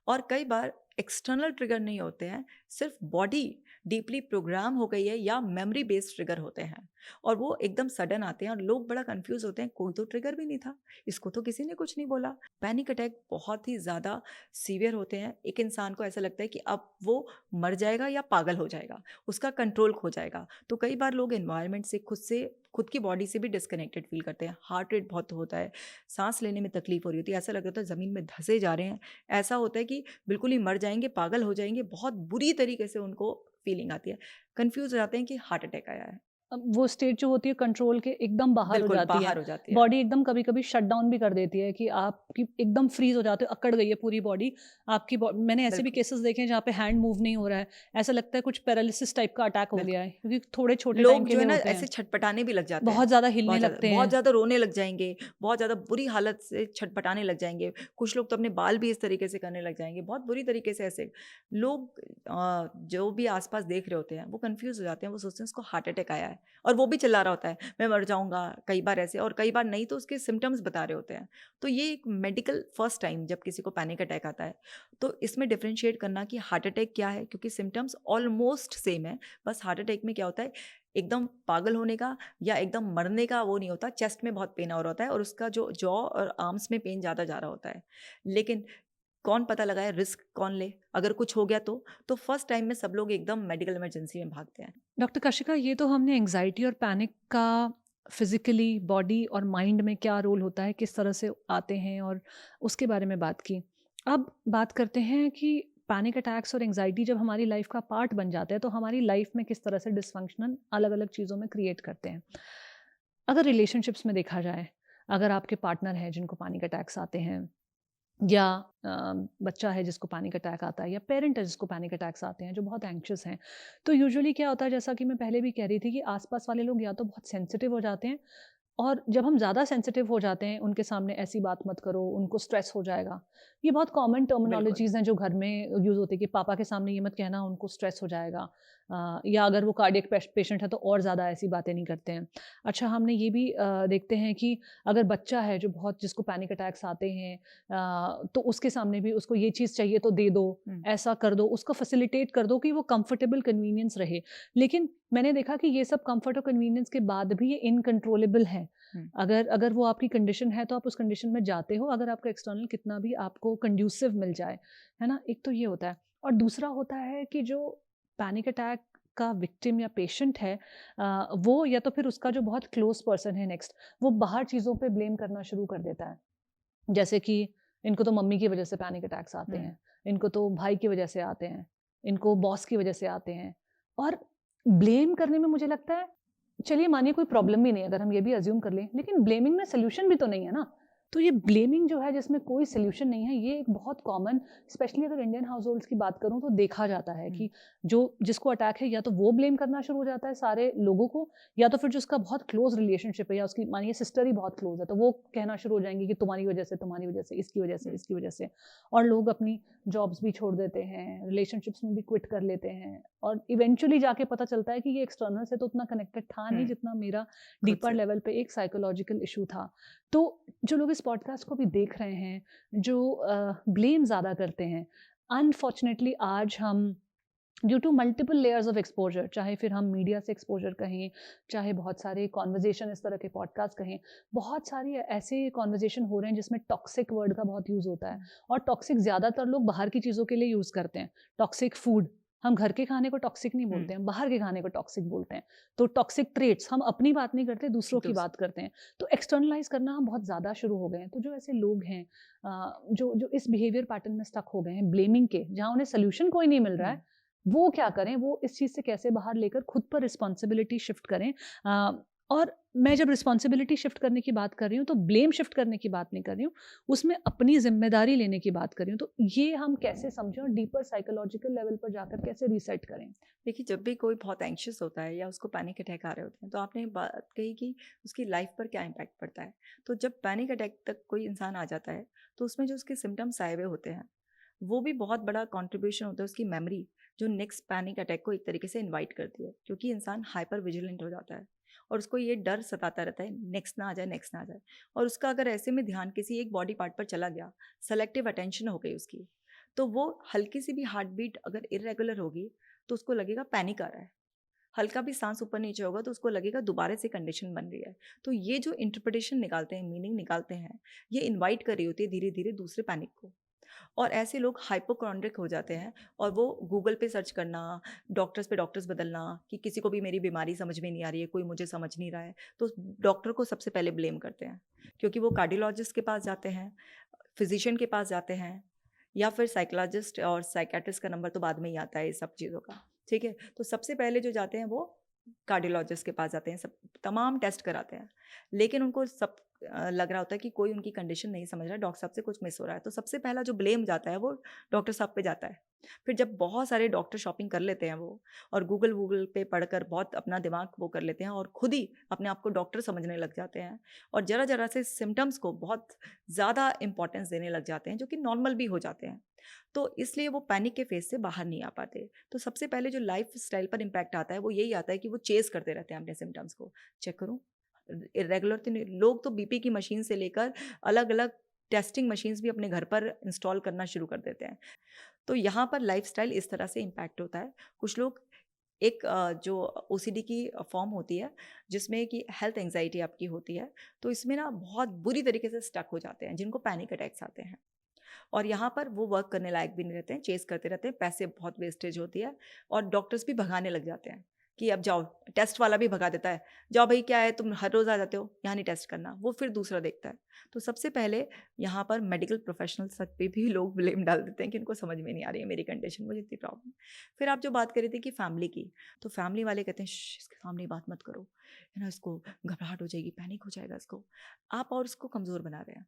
Speaker 1: और कई बार एक्सटर्नल ट्रिगर नहीं होते हैं, सिर्फ़ बॉडी डीपली प्रोग्राम हो गई है या मेमोरी बेस्ड ट्रिगर होते हैं, और वो एकदम सडन आते हैं और लोग बड़ा कन्फ्यूज़ होते हैं, कोई तो ट्रिगर भी नहीं था, इसको तो किसी ने कुछ नहीं बोला। पैनिक अटैक बहुत ही ज़्यादा सीवियर होते हैं। एक इंसान को ऐसा लगता है कि अब वो मर जाएगा या पागल हो जाएगा, उसका कंट्रोल खो जाएगा। तो कई बार लोग एनवायरनमेंट से खुद की बॉडी से भी डिस्कनेक्टेड फील करते हैं। हार्ट रेट बहुत होता है, सांस लेने में तकलीफ हो रही होती है, ऐसा लग रहा होता है ज़मीन में धंसे जा रहे हैं। ऐसा होता है कि बिल्कुल ही मर जाएंगे, पागल हो जाएंगे, बहुत बुरी तरीके से उनको फीलिंग आती है। कन्फ्यूज हो जाते हैं कि हार्ट अटैक आया है।
Speaker 2: अब वो स्टेट जो होती है कंट्रोल के एकदम बाहर हो
Speaker 1: बिल्कुल
Speaker 2: जाती है।
Speaker 1: बाहर हो जाती है।
Speaker 2: बॉडी एकदम कभी-कभी शट डाउन भी कर देती है कि आपकी एकदम फ्रीज़ हो जाते हो, अकड़ गई है पूरी बॉडी। आपकी बॉ मैंने ऐसे भी
Speaker 1: बिल्कुल,
Speaker 2: केसेस देखे हैं जहाँ पे हैंड मूव नहीं हो रहा है। ऐसा लगता है कुछ पैरालिसिस टाइप का अटैक हो गया
Speaker 1: बिल्कुल।
Speaker 2: है क्योंकि थोड़े छोटे टाइम
Speaker 1: लोग
Speaker 2: के
Speaker 1: जो है
Speaker 2: लिए
Speaker 1: ना
Speaker 2: होते हैं।
Speaker 1: ऐसे छटपटाने भी लग जाते हैं।
Speaker 2: बहुत ज़्यादा हिलने लगते
Speaker 1: बहुत
Speaker 2: हैं।
Speaker 1: ज़्यादा रोने लग जाएँगे, बहुत ज़्यादा बुरी हालत से छटपटाने लग जाएँगे। कुछ लोग तो अपने बाल भी इस तरीके से करने लग जाएँगे, बहुत बुरी तरीके से ऐसे। लोग जो भी आस-पास देख रहे होते हैं, वो कन्फ्यूज़ हो जाते हैं, वो सोचते हैं इसको हार्ट अटैक आया है, और वो भी चिल्ला रहा होता है, मैं मर जाऊँगा, कई बार ऐसे, और कई बार नहीं तो उसके सिम्पटम्स बता रहे होते हैं। तो ये एक मेडिकल फर्स्ट टाइम जब किसी को पैनिक अटैक आता है, तो इसमें डिफरेंशिएट करना कि हार्ट अटैक क्या है, क्योंकि सिम्पटम्स ऑलमोस्ट सेम है। बस हार्ट अटैक में क्या होता है, एकदम पागल होने का या एकदम मरने का वो नहीं होता, चेस्ट में बहुत पेन हो रहा होता है और उसका जो जॉ और आर्म्स में पेन ज़्यादा जा रहा होता है। लेकिन कौन पता लगाए, रिस्क कौन ले? अगर कुछ हो गया तो फर्स्ट टाइम में सब लोग एकदम मेडिकल इमरजेंसी में भागते हैं।
Speaker 2: डॉक्टर कशिका, ये तो हमने एंग्जायटी और पैनिक का फिज़िकली बॉडी और माइंड में क्या रोल होता है, किस तरह से आते हैं और उसके बारे में बात की। अब बात करते हैं कि पैनिक अटैक्स और एंग्जायटी जब हमारी लाइफ का पार्ट बन जाते हैं तो हमारी लाइफ में किस तरह से डिसफंक्शन अलग-अलग चीज़ों में क्रिएट करते हैं। अगर रिलेशनशिप्स में देखा जाए, अगर आपके पार्टनर हैं जिनको पैनिक अटैक्स आते हैं या बच्चा है जिसको पैनिक अटैक आता है, या पेरेंट है जिसको पैनिक अटैक्स आते हैं, जो बहुत एंग्शियस हैं। तो यूजुअली क्या होता है, जैसा कि मैं पहले भी कह रही थी, कि आस-पास वाले लोग या तो बहुत सेंसिटिव हो जाते हैं, और जब हम ज़्यादा सेंसिटिव हो जाते हैं, उनके सामने ऐसी बात मत करो, उनको स्ट्रेस हो जाएगा। ये बहुत कॉमन
Speaker 1: बिल्कुल।
Speaker 2: टर्मिनोलॉजीज़ हैं जो घर में यूज़ होती है, कि पापा के सामने ये मत कहना, उनको स्ट्रेस हो जाएगा। या अगर वो कार्डियक पेशेंट है तो और ज़्यादा ऐसी बातें नहीं करते हैं। अच्छा, हमने ये भी देखते हैं कि अगर बच्चा है जो बहुत, जिसको पैनिक अटैक्स आते हैं, तो उसके सामने भी उसको ये चीज़ चाहिए तो दे दो,
Speaker 1: हुँ,
Speaker 2: ऐसा कर दो, उसको फैसिलिटेट कर दो कि वो कंफर्टेबल कन्वीनियंस रहे। लेकिन मैंने देखा कि ये सब कंफर्ट और कन्वीनियंस के बाद भी ये इनकंट्रोलेबल है।
Speaker 1: हुँ,
Speaker 2: अगर अगर वो आपकी कंडीशन है तो आप उस कंडीशन में जाते हो, अगर आपका एक्सटर्नल कितना भी आपको कंड्यूसिव मिल जाए, है ना? एक तो ये होता है, और दूसरा होता है कि जो पैनिक अटैक का विक्टिम या पेशेंट है, वो या तो फिर उसका जो बहुत क्लोज पर्सन है नेक्स्ट, वो बाहर चीज़ों पे ब्लेम करना शुरू कर देता है। जैसे कि इनको तो मम्मी की वजह से पैनिक अटैक्स आते
Speaker 1: हुँ,
Speaker 2: हैं, इनको तो भाई की वजह से आते हैं, इनको बॉस की वजह से आते हैं। और ब्लेम करने में मुझे लगता है, चलिए मानिए कोई प्रॉब्लम भी नहीं है, अगर हम ये भी अज़्यूम कर लें, लेकिन ब्लेमिंग में सॉल्यूशन भी तो नहीं है ना। तो ये ब्लेमिंग जो है जिसमें कोई सॉल्यूशन नहीं है, ये एक बहुत कॉमन, स्पेशली अगर इंडियन हाउसहोल्ड्स की बात करूँ तो देखा जाता है
Speaker 1: हुँ,
Speaker 2: कि जो जिसको अटैक है, या तो वो ब्लेम करना शुरू हो जाता है सारे लोगों को, या तो फिर जो उसका बहुत क्लोज़ रिलेशनशिप है, या उसकी मानिए सिस्टर ही बहुत क्लोज़ है, तो वो कहना शुरू हो जाएँगी कि तुम्हारी वजह से, इसकी वजह से,
Speaker 1: हुँ,
Speaker 2: इसकी वजह से। और लोग अपनी जॉब्स भी छोड़ देते हैं, रिलेशनशिप्स में भी क्विट कर लेते हैं, और इवेंचुअली जाके पता चलता है कि ये एक्सटर्नल से तो उतना कनेक्टेड था नहीं,
Speaker 1: हुँ,
Speaker 2: जितना मेरा
Speaker 1: खुद
Speaker 2: डीपर
Speaker 1: से।
Speaker 2: लेवल पे एक साइकोलॉजिकल इश्यू था। तो जो लोग इस पॉडकास्ट को भी देख रहे हैं, जो ब्लेम ज़्यादा करते हैं, अनफॉर्चुनेटली आज हम due to multiple layers of exposure, चाहे फिर हम मीडिया से एक्सपोजर कहें, चाहे बहुत सारे कॉन्वर्जेशन इस तरह के पॉडकास्ट कहें, बहुत सारी ऐसे कॉन्वर्जेशन हो रहे हैं जिसमें टॉक्सिक वर्ड का बहुत यूज़ होता है।
Speaker 1: हुँ,
Speaker 2: और टॉक्सिक ज़्यादातर लोग बाहर की चीज़ों के लिए यूज़ करते हैं। टॉक्सिक फूड, हम घर के खाने को टॉक्सिक नहीं
Speaker 1: हुँ,
Speaker 2: बोलते हैं, बाहर के खाने को टॉक्सिक बोलते हैं। तो टॉक्सिक ट्रेट्स, हम अपनी बात नहीं करते, दूसरों की
Speaker 1: दूस
Speaker 2: बात करते हैं। तो एक्सटर्नलाइज करना हम बहुत ज़्यादा शुरू हो गए हैं। तो जो ऐसे लोग हैं, जो जो इस बिहेवियर पैटर्न में स्टक हो गए हैं ब्लेमिंग के, जहाँ उन्हें सोल्यूशन कोई नहीं मिल रहा
Speaker 1: हुँ,
Speaker 2: है, वो क्या करें, वो इस चीज़ से कैसे बाहर लेकर खुद पर रिस्पॉन्सिबिलिटी शिफ्ट करें। और मैं जब रिस्पॉन्सिबिलिटी शिफ्ट करने की बात कर रही हूँ, तो ब्लेम शिफ्ट करने की बात नहीं कर रही हूँ, उसमें अपनी ज़िम्मेदारी लेने की बात कर रही हूँ। तो ये हम कैसे समझें, और डीपर साइकोलॉजिकल लेवल पर जाकर कैसे रीसेट करें?
Speaker 1: देखिए, जब भी कोई बहुत एंग्शियस होता है या उसको पैनिक अटैक आ रहे होते हैं, तो आपने बात कही कि उसकी लाइफ पर क्या इम्पैक्ट पड़ता है। तो जब पैनिक अटैक तक कोई इंसान आ जाता है, तो उसमें जो उसके सिम्पटम्स आए हुए होते हैं, वो भी बहुत बड़ा कंट्रीब्यूशन होता है उसकी मेमोरी, जो नेक्स्ट पैनिक अटैक को एक तरीके से इनवाइट करती है, क्योंकि इंसान हाइपर विजिलेंट हो जाता है और उसको ये डर सताता रहता है, नेक्स्ट ना आ जाए, नेक्स्ट ना आ जाए। और उसका अगर ऐसे में ध्यान किसी एक बॉडी पार्ट पर चला गया, सेलेक्टिव अटेंशन हो गई उसकी, तो वो हल्की सी भी हार्ट बीट अगर इरेगुलर होगी, तो उसको लगेगा पैनिक आ रहा है। हल्का भी सांस ऊपर नीचे होगा तो उसको लगेगा दोबारा से कंडीशन बन रही है। तो ये जो इंटरप्रिटेशन निकालते हैं, मीनिंग निकालते हैं, ये इनवाइट कर रही होती है धीरे धीरे दूसरे पैनिक को। और ऐसे लोग हाइपोक्रोंड्रिक हो जाते हैं और वो गूगल पे सर्च करना, डॉक्टर्स पे डॉक्टर्स बदलना, कि किसी को भी मेरी बीमारी समझ में नहीं आ रही है, कोई मुझे समझ नहीं रहा है, तो डॉक्टर को सबसे पहले ब्लेम करते हैं, क्योंकि वो कार्डियोलॉजिस्ट के पास जाते हैं, फिजिशियन के पास जाते हैं, या फिर साइकोलॉजिस्ट और साइकियाट्रिस्ट का नंबर तो बाद में ही आता है ये सब चीज़ों का। ठीक है, तो सबसे पहले जो जाते हैं वो कार्डियोलॉजिस्ट के पास जाते हैं, सब तमाम टेस्ट कराते हैं, लेकिन उनको सब लग रहा होता है कि कोई उनकी कंडीशन नहीं समझ रहा है, डॉक्टर साहब से कुछ मिस हो रहा है, तो सबसे पहला जो ब्लेम जाता है वो डॉक्टर साहब पे जाता है। फिर जब बहुत सारे डॉक्टर शॉपिंग कर लेते हैं वो, और गूगल वूगल पे पढ़कर बहुत अपना दिमाग वो कर लेते हैं और खुद ही अपने आप को डॉक्टर समझने लग जाते हैं, और ज़रा ज़रा से सिम्टम्स को बहुत ज़्यादा इंपॉर्टेंस देने लग जाते हैं, जो कि नॉर्मल भी हो जाते हैं। तो इसलिए वो पैनिक के फेज से बाहर नहीं आ पाते। तो सबसे पहले जो लाइफ स्टाइल पर इम्पैक्ट आता है वो यही आता है कि वो चेज़ करते रहते हैं अपने सिम्टम्स को। चेक करूँ, इरेगुलर तो नहीं, लोग तो बीपी की मशीन से लेकर अलग-अलग टेस्टिंग मशीन्स भी अपने घर पर इंस्टॉल करना शुरू कर देते हैं। तो यहाँ पर लाइफ़स्टाइल इस तरह से इम्पैक्ट होता है। कुछ लोग एक जो ओसीडी की फॉर्म होती है, जिसमें कि हेल्थ एंग्जायटी आपकी होती है, तो इसमें ना बहुत बुरी तरीके से स्टक हो जाते हैं, जिनको पैनिक अटैक्स आते हैं। और यहाँ पर वो वर्क करने लायक भी नहीं रहते हैं, चेज़ करते रहते हैं, पैसे बहुत वेस्टेज होती है, और डॉक्टर्स भी भगाने लग जाते हैं कि अब जाओ, टेस्ट वाला भी भगा देता है, जाओ भई क्या है, तुम हर रोज़ आ जाते हो, यहाँ नहीं टेस्ट करना, वो फिर दूसरा देखता है। तो सबसे पहले यहाँ पर मेडिकल प्रोफेशनल्स तक पे भी लोग ब्लेम डाल देते हैं कि उनको समझ में नहीं आ रही है मेरी कंडीशन, मुझे इतनी प्रॉब्लम। फिर आप जो बात कर रही थी कि फैमिली की, तो फैमिली वाले कहते हैं इसके सामने बात मत करो, है ना, इसको घबराहट हो जाएगी, पैनिक हो जाएगा इसको। आप और उसको कमज़ोर बना रहे हैं।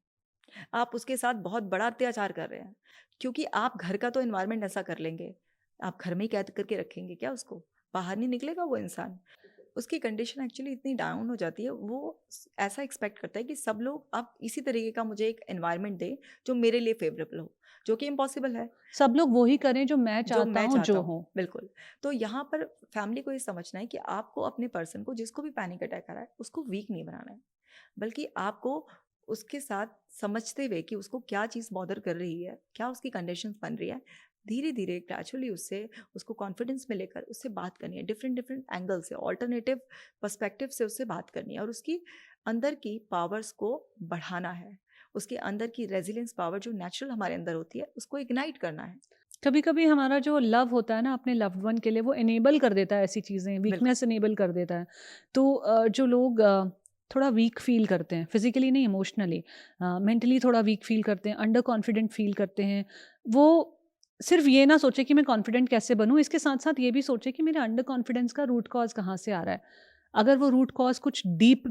Speaker 1: आप उसके साथ बहुत बड़ा अत्याचार कर रहे हैं, क्योंकि आप घर का तो एनवायरनमेंट ऐसा कर लेंगे, आप घर में ही कैद करके रखेंगे क्या उसको? बाहर नहीं निकलेगा वो इंसान। उसकी कंडीशन एक्चुअली इतनी डाउन हो जाती है, वो ऐसा एक्सपेक्ट करता है कि सब लोग अब इसी तरीके का मुझे एक एनवायरनमेंट दें जो मेरे लिए फेवरेबल हो, जो कि इम्पॉसिबल है।
Speaker 2: सब लोग वो ही करें जो मैं
Speaker 1: जो
Speaker 2: चाहता
Speaker 1: मैं
Speaker 2: हूँ,
Speaker 1: चाहता
Speaker 2: जो
Speaker 1: हूँ,
Speaker 2: हो।
Speaker 1: बिल्कुल। तो यहाँ पर फैमिली को ये समझना है कि आपको अपने पर्सन को, जिसको भी पैनिक अटैक आ रहा है, उसको वीक नहीं बनाना है, बल्कि आपको उसके साथ समझते हुए कि उसको क्या चीज़ बॉदर कर रही है, क्या उसकी कंडीशंस बन रही है, धीरे-धीरे ग्रेजुअली उससे उसको कॉन्फिडेंस में लेकर उससे बात करनी है, डिफरेंट डिफरेंट एंगल से, अल्टरनेटिव पर्सपेक्टिव से उससे बात करनी है और उसकी अंदर की पावर्स को बढ़ाना है। उसके अंदर की रेज़िलियंस पावर जो नेचुरल हमारे अंदर होती है, उसको इग्नाइट करना है।
Speaker 2: कभी-कभी हमारा जो लव होता है ना अपने लव्ड वन के लिए, वो इनेबल कर देता है ऐसी चीज़ें,
Speaker 1: बिल्कुल।
Speaker 2: वीकनेस इनेबल कर देता है। तो जो लोग थोड़ा वीक फ़ील करते हैं, फिज़िकली नहीं इमोशनली, मेंटली थोड़ा वीक फ़ील करते हैं, अंडर कॉन्फिडेंट फ़ील करते हैं, वो सिर्फ़ ये ना सोचे कि मैं कॉन्फिडेंट कैसे बनूँ, इसके साथ-साथ ये भी सोचे कि मेरे अंडर कॉन्फिडेंस का रूट कॉज़ कहाँ से आ रहा है। अगर वो रूट कॉज़ कुछ डीप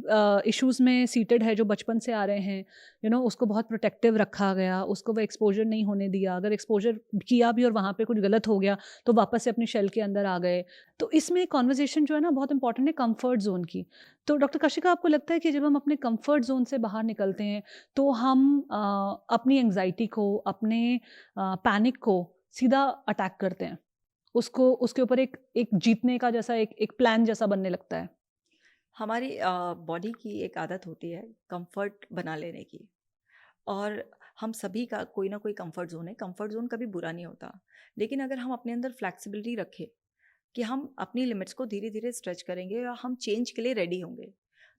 Speaker 2: इश्यूज़ में सीटेड है जो बचपन से आ रहे हैं, उसको बहुत प्रोटेक्टिव रखा गया, उसको वो एक्सपोज़र नहीं होने दिया, अगर एक्सपोज़र किया भी और वहाँ पे कुछ गलत हो गया, तो वापस से अपनी शेल के अंदर आ गए। तो इसमें कन्वर्सेशन जो है ना बहुत इंपॉर्टेंट है कम्फर्ट ज़ोन की। तो डॉक्टर कशिका, आपको लगता है कि जब हम अपने कम्फर्ट ज़ोन से बाहर निकलते हैं, तो हम अपनी एंग्ज़ायटी को, अपने पैनिक को सीधा अटैक करते हैं? उसको उसके ऊपर एक एक जीतने का जैसा एक एक प्लान जैसा बनने लगता है।
Speaker 1: हमारी बॉडी की एक आदत होती है कंफर्ट बना लेने की, और हम सभी का कोई ना कोई कंफर्ट ज़ोन है। कंफर्ट ज़ोन कभी बुरा नहीं होता, लेकिन अगर हम अपने अंदर फ्लेक्सिबिलिटी रखें कि हम अपनी लिमिट्स को धीरे धीरे स्ट्रेच करेंगे या हम चेंज के लिए रेडी होंगे,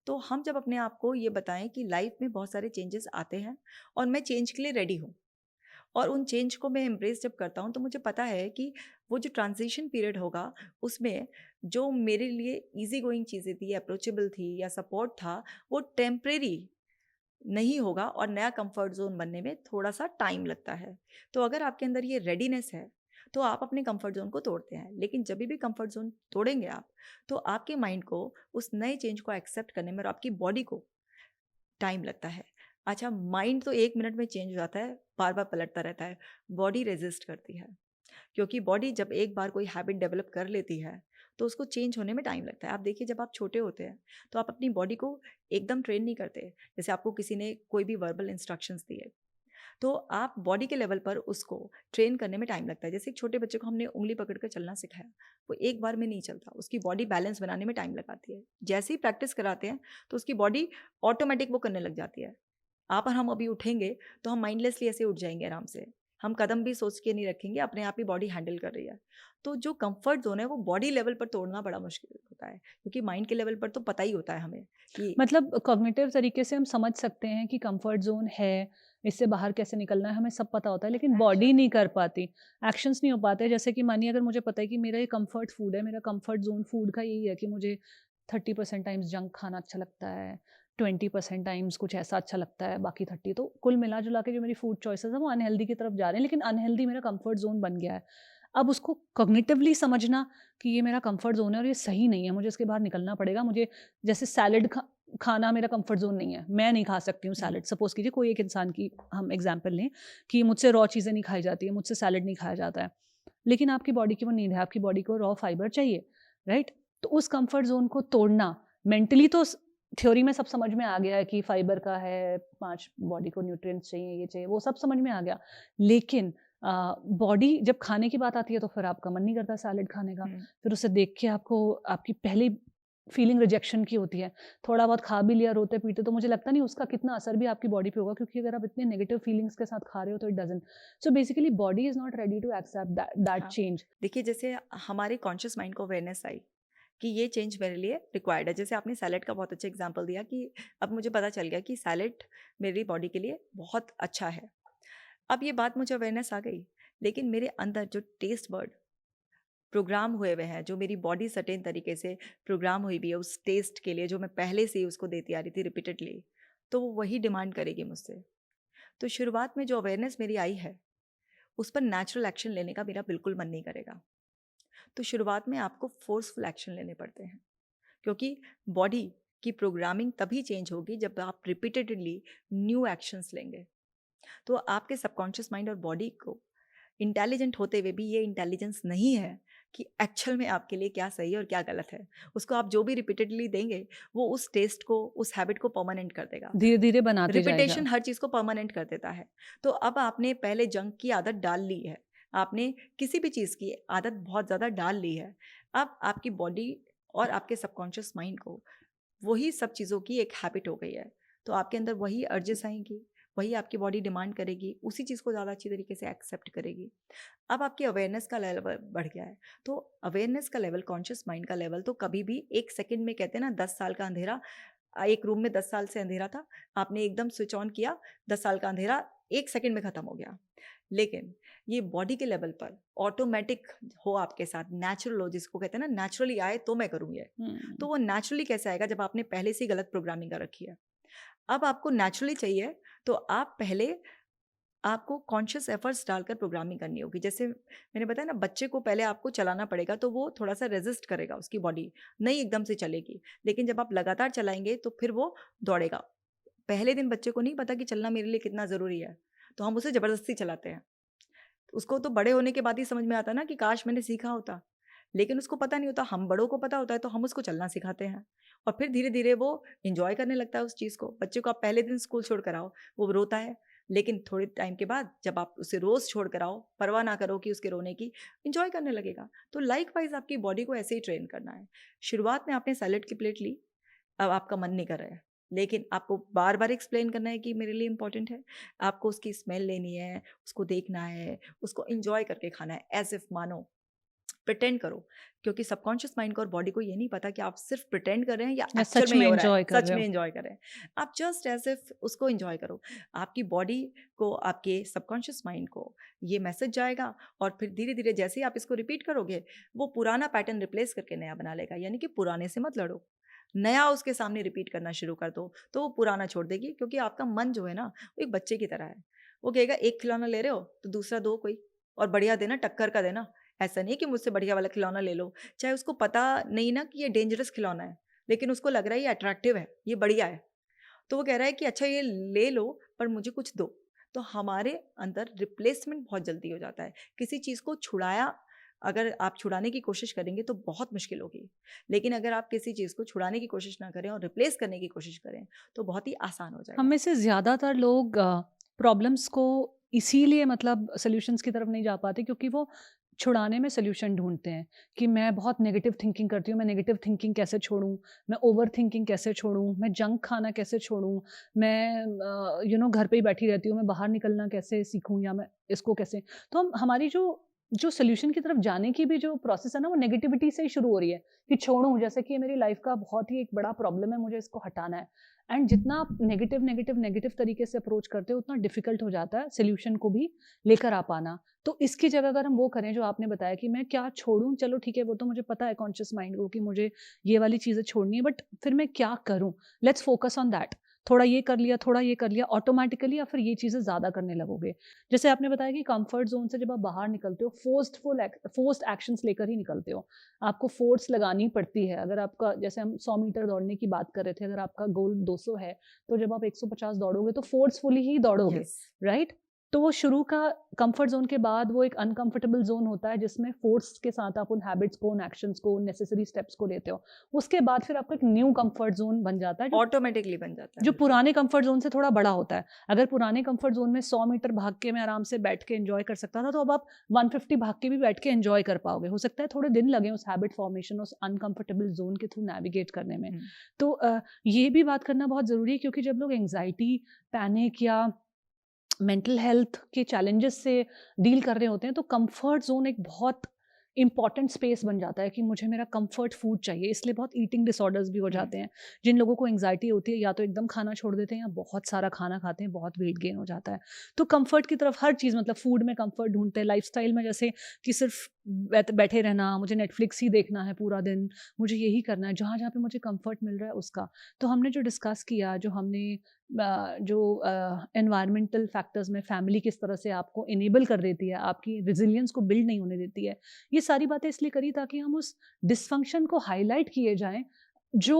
Speaker 1: तो हम जब अपने आप को ये बताएं कि लाइफ में बहुत सारे चेंजेस आते हैं और मैं चेंज के लिए रेडी हूँ, और उन चेंज को मैं एम्ब्रेस जब करता हूँ, तो मुझे पता है कि वो जो ट्रांजिशन पीरियड होगा, उसमें जो मेरे लिए ईज़ी गोइंग चीज़ें थी, अप्रोचेबल थी या सपोर्ट था, वो टेम्परेरी नहीं होगा और नया कंफर्ट ज़ोन बनने में थोड़ा-सा टाइम लगता है। तो अगर आपके अंदर ये रेडीनेस है, तो आप अपने कंफर्ट ज़ोन को तोड़ते हैं। लेकिन जभी भी कंफर्ट ज़ोन तोड़ेंगे आप, तो आपके माइंड को उस नए चेंज को एक्सेप्ट करने में और आपकी बॉडी को टाइम लगता है। अच्छा, माइंड तो 1 मिनट में चेंज हो जाता है, बार-बार पलटता रहता है, बॉडी रेज़िस्ट करती है। क्योंकि बॉडी जब एक बार कोई हैबिट डेवलप कर लेती है, तो उसको चेंज होने में टाइम लगता है। आप देखिए, जब आप छोटे होते हैं, तो आप अपनी बॉडी को एकदम ट्रेन नहीं करते। जैसे आपको किसी ने कोई भी वर्बल इंस्ट्रक्शंस दिए, तो आप बॉडी के लेवल पर उसको ट्रेन करने में टाइम लगता है। जैसे एक छोटे बच्चे को हमने उँगली पकड़ कर चलना सिखाया, वो एक बार में नहीं चलता, उसकी बॉडी बैलेंस बनाने में टाइम लगाती है। जैसे ही प्रैक्टिस कराते हैं, तो उसकी बॉडी ऑटोमेटिक वो करने लग जाती है। आप और हम अभी उठेंगे, तो हम माइंडलेसली ऐसे उठ जाएँगे आराम से। हम कदम भी सोच के नहीं रखेंगे, अपने आप ही बॉडी हैंडल कर रही है। तो जो कम्फर्ट ज़ोन है, वो बॉडी लेवल पर तोड़ना बड़ा मुश्किल होता है, क्योंकि माइंड के लेवल पर तो पता ही होता है हमें कि
Speaker 2: मतलब कॉग्निटिव तरीके से हम समझ सकते हैं कि कंफर्ट ज़ोन है, इससे बाहर कैसे निकलना है, हमें सब पता होता है, लेकिन बॉडी नहीं कर पाती, एक्शंस नहीं हो पाते। जैसे कि मानिए अगर मुझे पता है कि मेरा ये कंफर्ट फूड है, मेरा कंफर्ट ज़ोन फूड का यही है कि मुझे 30% टाइम्स जंक खाना अच्छा लगता है, 20% टाइम्स कुछ ऐसा अच्छा लगता है, बाकी 30 तो कुल मिला-जुला के जो मेरी फूड चॉइसेस हैं, वो अनहेल्दी की तरफ जा रहे हैं, लेकिन अनहेल्दी मेरा कंफर्ट ज़ोन बन गया है। अब उसको कॉग्निटिवली समझना कि ये मेरा कंफर्ट ज़ोन है और ये सही नहीं है, मुझे इसके बाहर निकलना पड़ेगा। मुझे जैसे सैलेड खाना मेरा कंफर्ट ज़ोन नहीं है, मैं नहीं खा सकती हूँ
Speaker 1: हुँ,
Speaker 2: सैलेड। सपोज़ कीजिए कोई एक इंसान की हम एग्ज़ाम्पल लें कि मुझसे रॉ चीज़ें नहीं खाई जाती हैं, मुझसे सैलेड नहीं खाया जाता है। लेकिन आपकी बॉडी की वो नीड है, आपकी बॉडी को रॉ फाइबर चाहिए, राइट? तो उस कंफर्ट ज़ोन को तोड़ना मेंटली तो थ्योरी में सब समझ में आ गया है कि फाइबर का है, 5 बॉडी को न्यूट्रिएंट्स चाहिए, ये चाहिए, वो सब समझ में आ गया। लेकिन बॉडी जब खाने की बात आती है तो फिर आपका मन नहीं करता सैलेड खाने का।
Speaker 1: हुँ।
Speaker 2: फिर उसे देख के आपको आपकी पहली फीलिंग रिजेक्शन की होती है। थोड़ा बहुत खा भी लिया रोते-पीटे तो मुझे लगता नहीं उसका कितना असर भी आपकी बॉडी पे होगा, क्योंकि अगर आप इतने नेगेटिव फीलिंग्स के साथ खा रहे हो तो it doesn't. So basically body is not ready to accept that
Speaker 1: हाँ,
Speaker 2: चेंज।
Speaker 1: देखिए, जैसे हमारे कॉन्शियस माइंड को अवेयरनेस आई कि ये चेंज मेरे लिए रिक्वायर्ड है। जैसे आपने सैलेड का बहुत अच्छा एग्जांपल दिया कि अब मुझे पता चल गया कि सैलेड मेरी बॉडी के लिए बहुत अच्छा है। अब ये बात मुझे अवेयरनेस आ गई, लेकिन मेरे अंदर जो टेस्ट बर्ड प्रोग्राम हुए हुए हैं, जो मेरी बॉडी सर्टेन तरीके से प्रोग्राम हुई भी है उस टेस्ट के लिए, जो मैं पहले से ही उसको देती आ रही थी रिपीटेडली, तो वो वही डिमांड करेगी मुझसे। तो शुरुआत में जो अवेयरनेस मेरी आई है, उस पर नेचुरल एक्शन लेने का मेरा बिल्कुल मन नहीं करेगा। तो शुरुआत में आपको फोर्सफुल एक्शन लेने पड़ते हैं, क्योंकि बॉडी की प्रोग्रामिंग तभी चेंज होगी जब आप रिपीटेडली न्यू एक्शंस लेंगे। तो आपके सबकॉन्शियस माइंड और बॉडी को इंटेलिजेंट होते हुए भी ये इंटेलिजेंस नहीं है कि एक्चुअल में आपके लिए क्या सही है और क्या गलत है। उसको आप जो भी रिपीटेडली देंगे, वो उस टेस्ट को, उस हैबिट को परमानेंट कर देगा।
Speaker 2: धीरे धीरे बनाते जाएगा।
Speaker 1: रिपीटेशन हर चीज़ को परमानेंट कर देता है। तो अब आपने पहले जंक की आदत डाल ली है, आपने किसी भी चीज़ की आदत बहुत ज़्यादा डाल ली है। अब आपकी बॉडी और आपके सबकॉन्शियस माइंड को वही सब चीज़ों की एक हैबिट हो गई है। तो आपके अंदर वही अर्जेस आएंगी, वही आपकी बॉडी डिमांड करेगी, उसी चीज़ को ज़्यादा अच्छी तरीके से एक्सेप्ट करेगी। अब आपकी अवेयरनेस का लेवल बढ़ गया है। तो अवेयरनेस का लेवल, कॉन्शियस माइंड का लेवल तो कभी भी 1 सेकंड में, कहते हैं ना 10 साल का अंधेरा, एक रूम में 10 साल से अंधेरा था, आपने एकदम स्विच ऑन किया, 10 साल का अंधेरा 1 सेकंड में ख़त्म हो गया। लेकिन ये बॉडी के लेवल पर ऑटोमेटिक हो आपके साथ, नेचुरल हो, जिसको कहते हैं ना नेचुरली आए तो मैं करूँ ये। तो वो नेचुरली कैसे आएगा जब आपने पहले से ही गलत प्रोग्रामिंग कर रखी है। अब आपको नेचुरली चाहिए तो आप पहले, आपको कॉन्शियस एफर्ट्स डालकर प्रोग्रामिंग करनी होगी। जैसे मैंने बताया ना, बच्चे को पहले आपको चलाना पड़ेगा तो वो थोड़ा सा रेजिस्ट करेगा, उसकी बॉडी नहीं एकदम से चलेगी। लेकिन जब आप लगातार चलाएंगे तो फिर वो दौड़ेगा। पहले दिन बच्चे को नहीं पता कि चलना मेरे लिए कितना ज़रूरी है, तो हम उसे ज़बरदस्ती चलाते हैं। उसको तो बड़े होने के बाद ही समझ में आता ना कि काश मैंने सीखा होता। लेकिन उसको पता नहीं होता, हम बड़ों को पता होता है तो हम उसको चलना सिखाते हैं। और फिर धीरे-धीरे वो एन्जॉय करने लगता है उस चीज़ को। बच्चे को आप पहले दिन स्कूल छोड़ कर आओ, वो रोता है, लेकिन थोड़े टाइम के बाद जब आप उसे रोज़ छोड़ कर आओ, परवाह ना करो कि उसके रोने की, एन्जॉय करने लगेगा। तो लाइकवाइज़ आपकी बॉडी को ऐसे ही ट्रेन करना है। शुरुआत में आपने सैलेड की प्लेट ली, अब आपका मन नहीं कर रहा है, लेकिन आपको बार-बार एक्सप्लेन करना है कि मेरे लिए इम्पोर्टेंट है। आपको उसकी स्मेल लेनी है, उसको देखना है, उसको एन्जॉय करके खाना है, एज़ इफ मानो, प्रिटेंड करो। क्योंकि सबकॉन्शियस माइंड को और बॉडी को ये नहीं पता कि आप सिर्फ प्रिटेंड कर रहे हैं या
Speaker 2: या
Speaker 1: एक्चुअल
Speaker 2: सच
Speaker 1: में ये
Speaker 2: में
Speaker 1: हो रहा है,
Speaker 2: एंजॉय कर
Speaker 1: सच
Speaker 2: रहे
Speaker 1: में
Speaker 2: हो।
Speaker 1: एंजॉय कर रहे हैं। आप जस्ट एज इफ उसको एंजॉय करो। आपकी बॉडी को, आपके सबकॉन्शियस माइंड को ये मैसेज जाएगा और फिर धीरे धीरे जैसे ही आप इसको रिपीट करोगे, वो पुराना पैटर्न रिप्लेस करके नया बना लेगा। यानी कि पुराने से मत लड़ो, नया उसके सामने रिपीट करना शुरू कर दो, तो वो पुराना छोड़ देगी। क्योंकि आपका मन जो है ना, वो एक बच्चे की तरह है। वो कहेगा एक खिलौना ले रहे हो तो दूसरा दो कोई, और बढ़िया देना, टक्कर का देना। ऐसा नहीं कि मुझसे बढ़िया वाला खिलौना ले लो। चाहे उसको पता नहीं ना कि ये डेंजरस खिलौना है, लेकिन उसको लग रहा है ये अट्रैक्टिव है, ये बढ़िया है, तो वो कह रहा है कि अच्छा ये ले लो पर मुझे कुछ दो। तो हमारे अंदर रिप्लेसमेंट बहुत जल्दी हो जाता है। किसी चीज़ को छुड़ाया, अगर आप छुड़ाने की कोशिश करेंगे तो बहुत मुश्किल होगी। लेकिन अगर आप किसी चीज़ को छुड़ाने की कोशिश ना करें और रिप्लेस करने की कोशिश करें, तो बहुत ही आसान हो
Speaker 2: हम
Speaker 1: जाएगा।
Speaker 2: में से ज़्यादातर लोग प्रॉब्लम्स को इसीलिए मतलब सॉल्यूशंस की तरफ नहीं जा पाते क्योंकि वो छुड़ाने में सॉल्यूशन ढूँढते हैं कि मैं बहुत नेगेटिव थिंकिंग करती हूँ, मैं नेगेटिव थिंकिंग कैसे छोड़ूँ? मैं ओवर थिंकिंग कैसे छोड़ूँ? मैं जंक खाना कैसे छोड़ूँ? मैं घर पे ही बैठी रहती हूँ, मैं बाहर निकलना कैसे सीखूँ या मैं इसको कैसे। तो हमारी जो जो सॉल्यूशन की तरफ जाने की भी जो प्रोसेस है ना, वो नेगेटिविटी से ही शुरू हो रही है कि छोड़ूँ, जैसे कि ये मेरी लाइफ़ का बहुत ही एक बड़ा प्रॉब्लम है, मुझे इसको हटाना है। एंड जितना आप नेगेटिव तरीके से अप्रोच करते हो, उतना डिफ़िकल्ट हो जाता है सॉल्यूशन को भी लेकर आ पाना। तो इसकी जगह अगर हम वो करें जो आपने बताया कि मैं क्या छोड़ूँ, चलो ठीक है, वो तो मुझे पता है कॉन्शियस माइंड को कि मुझे ये वाली चीज़ें छोड़नी है, बट फिर मैं क्या करूँ? Let's focus on that. थोड़ा ये कर लिया, थोड़ा ये कर लिया, ऑटोमैटिकली या फिर ये चीज़ें ज़्यादा करने लगोगे। जैसे आपने बताया कि कम्फर्ट ज़ोन से जब आप बाहर निकलते हो, फोर्स्ड एक्शंस लेकर ही निकलते हो। आपको फ़ोर्स लगानी पड़ती है। अगर आपका, जैसे हम 100 मीटर दौड़ने की बात कर रहे थे, अगर आपका गोल 200 है, तो जब आप 150 दौड़ोगे तो फ़ोर्सफुली ही दौड़ोगे,
Speaker 1: यस।
Speaker 2: राइट? तो वो शुरू का कंफर्ट ज़ोन के बाद वो एक अनकंफर्टेबल ज़ोन होता है जिसमें फ़ोर्स के साथ आप उन हैबिट्स को, उन एक्शंस को, नेसेसरी स्टेप्स को लेते हो। उसके बाद फिर आपका एक न्यू कंफर्ट ज़ोन बन जाता है
Speaker 1: ऑटोमेटिकली बन जाता है,
Speaker 2: जो
Speaker 1: बिल्कुल।
Speaker 2: पुराने कंफर्ट ज़ोन से थोड़ा बड़ा होता है। अगर पुराने कंफर्ट ज़ोन में 100 मीटर भाग के मैं आराम से बैठ के एन्जॉय कर सकता था, तो अब आप 150 भाग के भी बैठ के एन्जॉय कर पाओगे। हो सकता है थोड़े दिन लगें उस हैबिट फॉर्मेशन, उस अनकंफर्टेबल ज़ोन के थ्रू नेविगेट करने में। तो ये भी बात करना बहुत ज़रूरी है क्योंकि जब लोग एंग्ज़ायटी, पैनिक या मेंटल हेल्थ के चैलेंजेस से डील कर रहे होते हैं, तो कंफर्ट ज़ोन एक बहुत इम्पॉर्टेंट स्पेस बन जाता है कि मुझे मेरा कंफर्ट फूड चाहिए। इसलिए बहुत ईटिंग डिसऑर्डर्स भी हो जाते हैं। जिन लोगों को एंग्जायटी होती है, या तो एकदम खाना छोड़ देते हैं या बहुत सारा खाना खाते हैं, बहुत वेट गेन हो जाता है। तो कंफर्ट की तरफ हर चीज़, मतलब फूड में कंफर्ट ढूंढते हैं, लाइफस्टाइल में जैसे कि सिर्फ बैठे रहना, मुझे नेटफ्लिक्स ही देखना है पूरा दिन, मुझे यही करना है, जहाँ जहाँ पे मुझे कंफर्ट मिल रहा है उसका। तो हमने जो डिस्कस किया, जो हमने जो एनवायरमेंटल फैक्टर्स में फैमिली किस तरह से आपको इनेबल कर देती है, आपकी रेजिलियंस को बिल्ड नहीं होने देती है, ये सारी बातें इसलिए करी ताकि हम उस डिसफंक्शन को हाईलाइट किए जाएं जो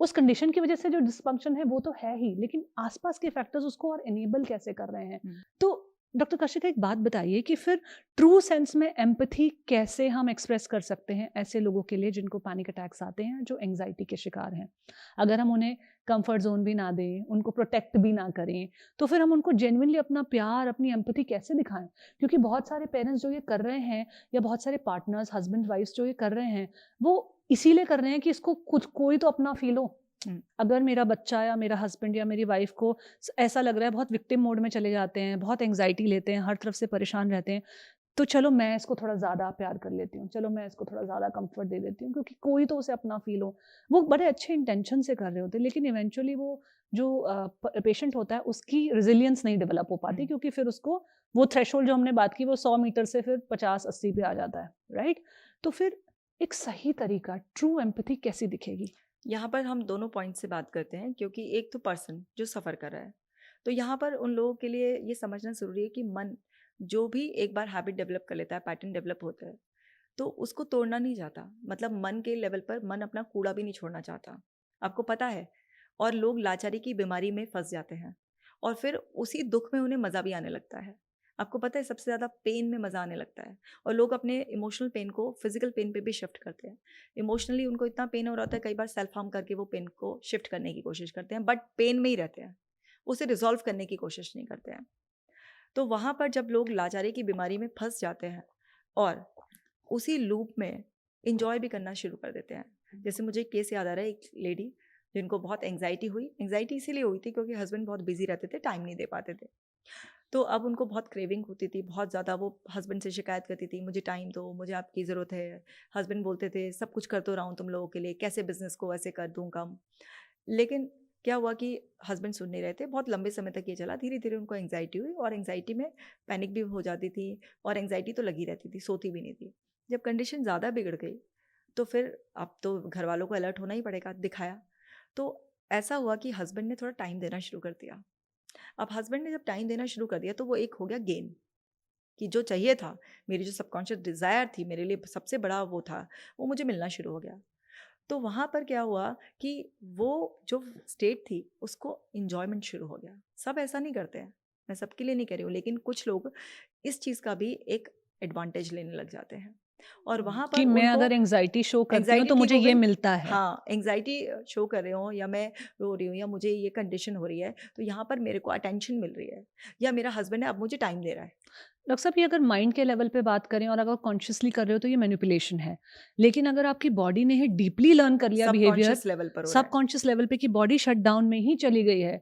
Speaker 2: उस कंडीशन की वजह से जो डिस्फंक्शन है वो तो है ही, लेकिन आसपास के फैक्टर्स उसको और इनेबल कैसे कर रहे हैं। तो डॉक्टर कशिका एक बात बताइए कि फिर ट्रू सेंस में एम्पैथी कैसे हम एक्सप्रेस कर सकते हैं ऐसे लोगों के लिए जिनको पैनिक अटैक्स आते हैं, जो एंग्जाइटी के शिकार हैं। अगर हम उन्हें कंफर्ट जोन भी ना दें, उनको प्रोटेक्ट भी ना करें, तो फिर हम उनको जेन्युइनली अपना प्यार, अपनी एम्पैथी कैसे दिखाएं? क्योंकि बहुत सारे पेरेंट्स जो ये कर रहे हैं, या बहुत सारे पार्टनर्स, हस्बैंड वाइफ्स जो ये कर रहे हैं, वो इसीलिए कर रहे हैं कि इसको कुछ कोई तो अपना फील हो। अगर मेरा बच्चा या मेरा हस्बैंड या मेरी वाइफ को ऐसा लग रहा है, बहुत विक्टिम मोड में चले जाते हैं, बहुत एंग्जाइटी लेते हैं, हर तरफ से परेशान रहते हैं, तो चलो मैं इसको थोड़ा ज़्यादा प्यार कर लेती हूँ, चलो मैं इसको थोड़ा ज़्यादा कंफर्ट दे देती हूँ, क्योंकि कोई तो उसे अपना फील हो। वो बड़े अच्छे इंटेंशन से कर रहे होते हैं, लेकिन इवेंचुअली वो जो पेशेंट होता है उसकी रेजिलियंस नहीं डेवलप हो पाती, क्योंकि फिर उसको वो थ्रेशोल्ड जो हमने बात की वो 100 मीटर से फिर 50-80 पे आ जाता है, राइट? तो फिर एक सही तरीका, ट्रू एम्पैथी कैसी दिखेगी?
Speaker 1: यहाँ पर हम दोनों पॉइंट से बात करते हैं, क्योंकि एक तो पर्सन जो सफ़र कर रहा है, तो यहाँ पर उन लोगों के लिए ये समझना ज़रूरी है कि मन जो भी एक बार हैबिट डेवलप कर लेता है, पैटर्न डेवलप होता है, तो उसको तोड़ना नहीं चाहता। मतलब मन के लेवल पर मन अपना कूड़ा भी नहीं छोड़ना चाहता, आपको पता है। और लोग लाचारी की बीमारी में फंस जाते हैं, और फिर उसी दुख में उन्हें मज़ा भी आने लगता है। आपको पता है, सबसे ज़्यादा पेन में मज़ा आने लगता है, और लोग अपने इमोशनल पेन को फिजिकल पेन पे भी शिफ्ट करते हैं। इमोशनली उनको इतना पेन हो रहा होता है, कई बार सेल्फ हार्म करके वो पेन को शिफ्ट करने की कोशिश करते हैं, बट पेन में ही रहते हैं, उसे रिजॉल्व करने की कोशिश नहीं करते हैं। तो वहाँ पर जब लोग लाचारी की बीमारी में फंस जाते हैं और उसी लूप में इंजॉय भी करना शुरू कर देते हैं। जैसे मुझे एक केस याद आ रहा है, एक लेडी जिनको बहुत एंग्जाइटी हुई। एंग्जाइटी इसीलिए हुई थी क्योंकि हस्बैंड बहुत बिजी रहते थे, टाइम नहीं दे पाते थे। तो अब उनको बहुत क्रेविंग होती थी, बहुत ज़्यादा वो हस्बैंड से शिकायत करती थी, मुझे टाइम दो, मुझे आपकी ज़रूरत है। हस्बैंड बोलते थे, सब कुछ कर तो रहा हूँ तुम लोगों के लिए, कैसे बिजनेस को ऐसे कर दूँ कम। लेकिन क्या हुआ कि हस्बैंड सुन नहीं रहे थे। बहुत लंबे समय तक ये चला, धीरे धीरे उनको एंग्जाइटी हुई, और एंग्जाइटी में पैनिक भी हो जाती थी, और एंग्जाइटी तो लगी रहती थी, सोती भी नहीं थी। जब कंडीशन ज़्यादा बिगड़ गई, तो फिर अब तो घर वालों को अलर्ट होना ही पड़ेगा। दिखाया तो ऐसा हुआ कि हस्बैंड ने थोड़ा टाइम देना शुरू कर दिया। अब हस्बैंड ने जब टाइम देना शुरू कर दिया, तो वो एक हो गया गेन, कि जो चाहिए था, मेरी जो सबकॉन्शियस डिज़ायर थी, मेरे लिए सबसे बड़ा वो था, वो मुझे मिलना शुरू हो गया। तो वहाँ पर क्या हुआ कि वो जो स्टेट थी उसको एन्जॉयमेंट शुरू हो गया। सब ऐसा नहीं करते हैं, मैं सबके लिए नहीं कह रही हूँ, लेकिन कुछ लोग इस चीज़ का भी एक एडवांटेज लेने लग जाते हैं, और वहाँ
Speaker 2: कि
Speaker 1: पर
Speaker 2: मैं
Speaker 1: उनको
Speaker 2: अगर एंग्जाइटी शो करती हूँ
Speaker 1: एंग्जाइटी
Speaker 2: तो
Speaker 1: ठीक
Speaker 2: मुझे
Speaker 1: हो
Speaker 2: ये
Speaker 1: गई।
Speaker 2: मिलता है।
Speaker 1: हाँ, एंग्जाइटी शो कर रहे हो, या मैं रो रही हूँ, या मुझे ये कंडीशन हो रही है, तो यहाँ पर मेरे को अटेंशन मिल रही है, या मेरा हस्बैंड है अब मुझे टाइम दे रहा है।
Speaker 2: डॉक्टर साहब, ये अगर माइंड के लेवल पे बात करें और अगर कॉन्शियसली कर रहे हो तो ये मैनिपुलेशन है, लेकिन अगर आपकी बॉडी ने ही डीपली लर्न कर लिया बिहेवियर,
Speaker 1: सबकॉन्शियस लेवल पर हो रहा है।
Speaker 2: सबकॉन्शियस लेवल पे, कि बॉडी शट डाउन में ही चली गई है,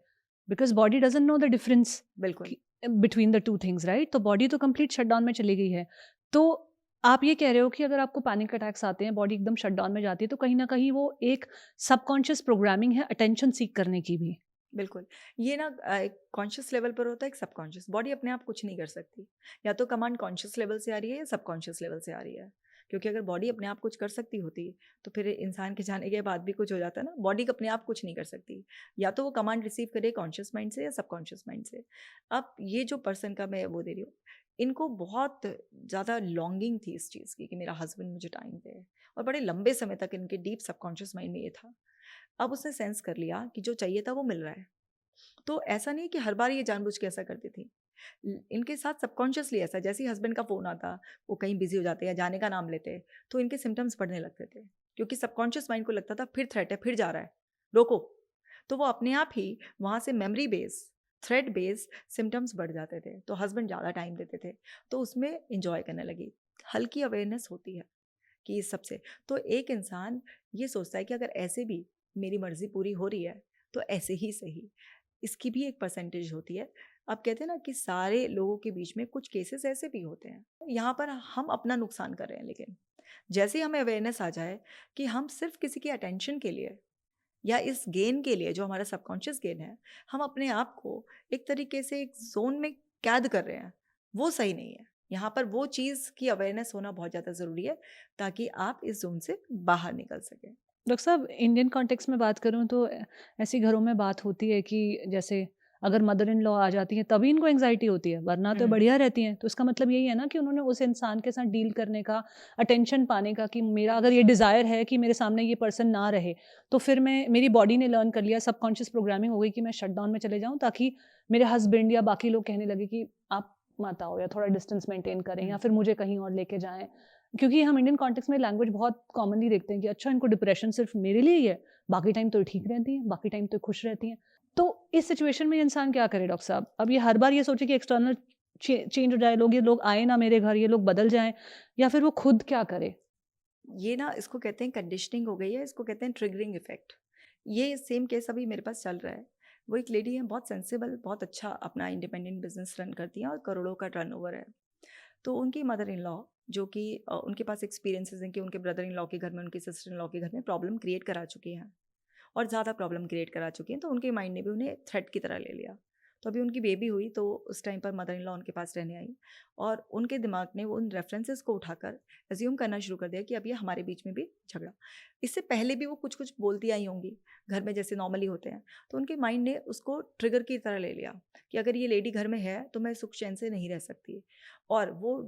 Speaker 2: because body doesn't know the difference
Speaker 1: बिल्कुल।
Speaker 2: Between the two things, right? तो बॉडी तो कंप्लीट शट डाउन में चली गई है। तो आप ये कह रहे हो कि अगर आपको पैनिक अटैक्स आते हैं, बॉडी एकदम शट डाउन में जाती है, तो कहीं ना कहीं वो एक सबकॉन्शियस प्रोग्रामिंग है अटेंशन सीक करने की भी।
Speaker 1: बिल्कुल। ये ना एक कॉन्शियस लेवल पर होता है, एक सबकॉन्शियस। बॉडी अपने आप कुछ नहीं कर सकती। या तो कमांड कॉन्शियस लेवल से आ रही है, या सबकॉन्शियस लेवल से आ रही है। क्योंकि अगर बॉडी अपने आप कुछ कर सकती होती, तो फिर इंसान के जाने के बाद भी कुछ हो जाता ना। बॉडी अपने आप कुछ नहीं कर सकती। या तो वो कमांड रिसीव करे कॉन्शियस माइंड से, या सबकॉन्शियस माइंड से। अब ये जो पर्सन का मैं वो दे रही हूँ, इनको बहुत ज़्यादा लॉन्गिंग थी इस चीज़ की, कि मेरा हस्बैंड मुझे टाइम दे, और बड़े लंबे समय तक इनके डीप सबकॉन्शियस माइंड में ये था। अब उसने सेंस कर लिया कि जो चाहिए था वो मिल रहा है। तो ऐसा नहीं कि हर बार ये जानबूझ के ऐसा करती थी। इनके साथ सबकॉन्शियसली ऐसा, जैसे ही हस्बैंड का फ़ोन आता, वो कहीं बिज़ी हो जाते या जाने का नाम लेते, तो इनके सिम्पटम्स बढ़ने लगते थे। क्योंकि सबकॉन्शियस माइंड को लगता था फिर थ्रेट है, फिर जा रहा है, रोको। तो वो अपने आप ही वहाँ से memory base, threat base symptoms बढ़ जाते थे। तो हस्बैंड ज़्यादा टाइम देते थे, तो उसमें एन्जॉय करने लगी। हल्की अवेयरनेस होती है कि इस सबसे, तो एक इंसान ये सोचता है कि अगर ऐसे भी मेरी मर्ज़ी पूरी हो रही है, तो ऐसे ही सही। इसकी भी एक परसेंटेज होती है। अब कहते हैं ना कि सारे लोगों के बीच में कुछ केसेस ऐसे भी होते हैं। यहाँ पर हम अपना नुकसान कर रहे हैं, लेकिन जैसे ही हमें अवेयरनेस आ जाए कि हम सिर्फ किसी की अटेंशन के लिए, या इस गेन के लिए जो हमारा सबकॉन्शियस गेन है, हम अपने आप को एक तरीके से एक जोन में कैद कर रहे हैं, वो सही नहीं है। यहाँ पर वो चीज़ की अवेयरनेस होना बहुत ज़्यादा ज़रूरी है, ताकि आप इस जोन से बाहर निकल सकें।
Speaker 2: डॉक्टर साहब, इंडियन कॉन्टेक्स्ट में बात करूं तो ऐसी घरों में बात होती है कि जैसे अगर मदर इन लॉ आ जाती हैं तभी इनको एंग्जाइटी होती है, वरना तो बढ़िया रहती हैं। तो इसका मतलब यही है ना कि उन्होंने उस इंसान के साथ डील करने का, अटेंशन पाने का, कि मेरा अगर ये डिज़ायर है कि मेरे सामने ये पर्सन ना रहे, तो फिर मेरी बॉडी ने लर्न कर लिया, सबकॉन्शियस प्रोग्रामिंग हो गई कि मैं शटडाउन में चले जाऊँ, ताकि मेरे हस्बैंड या बाकी लोग कहने लगे कि आप मत आओ, या थोड़ा डिस्टेंस मेंटेन करें, या फिर मुझे कहीं और लेके जाएँ। क्योंकि हम इंडियन कॉन्टेक्स्ट में लैंग्वेज बहुत कॉमनली देखते हैं कि अच्छा, इनको डिप्रेशन सिर्फ मेरे लिए ही है, बाकी टाइम तो ठीक रहती हैं, बाकी टाइम तो खुश रहती हैं। तो इस सिचुएशन में इंसान क्या करे डॉक्टर साहब? अब ये हर बार ये सोचे कि एक्सटर्नल चेंज हो जाए, ये लोग आए ना मेरे घर, ये लोग बदल जाएँ, या फिर वो खुद क्या करे?
Speaker 1: ये ना, इसको कहते हैं कंडीशनिंग हो गई है, इसको कहते हैं ट्रिगरिंग इफेक्ट। ये सेम केस अभी मेरे पास चल रहा है। वो एक लेडी है, बहुत सेंसिबल, बहुत अच्छा अपना इंडिपेंडेंट बिजनेस रन करती हैं और करोड़ों का टर्नओवर है। तो उनकी मदर इन लॉ, जो कि उनके पास एक्सपीरियंसेस हैं कि उनके ब्रदर इन लॉ के घर में, उनकी सिस्टर इन लॉ के घर में प्रॉब्लम क्रिएट करा चुकी हैं और ज़्यादा प्रॉब्लम क्रिएट करा चुकी हैं। तो उनके माइंड ने भी उन्हें थ्रेट की तरह ले लिया। तो अभी उनकी बेबी हुई तो उस टाइम पर मदर इन लॉ उनके पास रहने आई और उनके दिमाग ने वो उन रेफरेंसेस को उठाकर एज्यूम करना शुरू कर दिया कि अब ये हमारे बीच में भी झगड़ा। इससे पहले भी वो कुछ कुछ बोलती आई होंगी घर में, जैसे नॉर्मली होते हैं। तो उनके माइंड ने उसको ट्रिगर की तरह ले लिया कि अगर ये लेडी घर में है तो मैं सुख चैन से नहीं रह सकती। और वो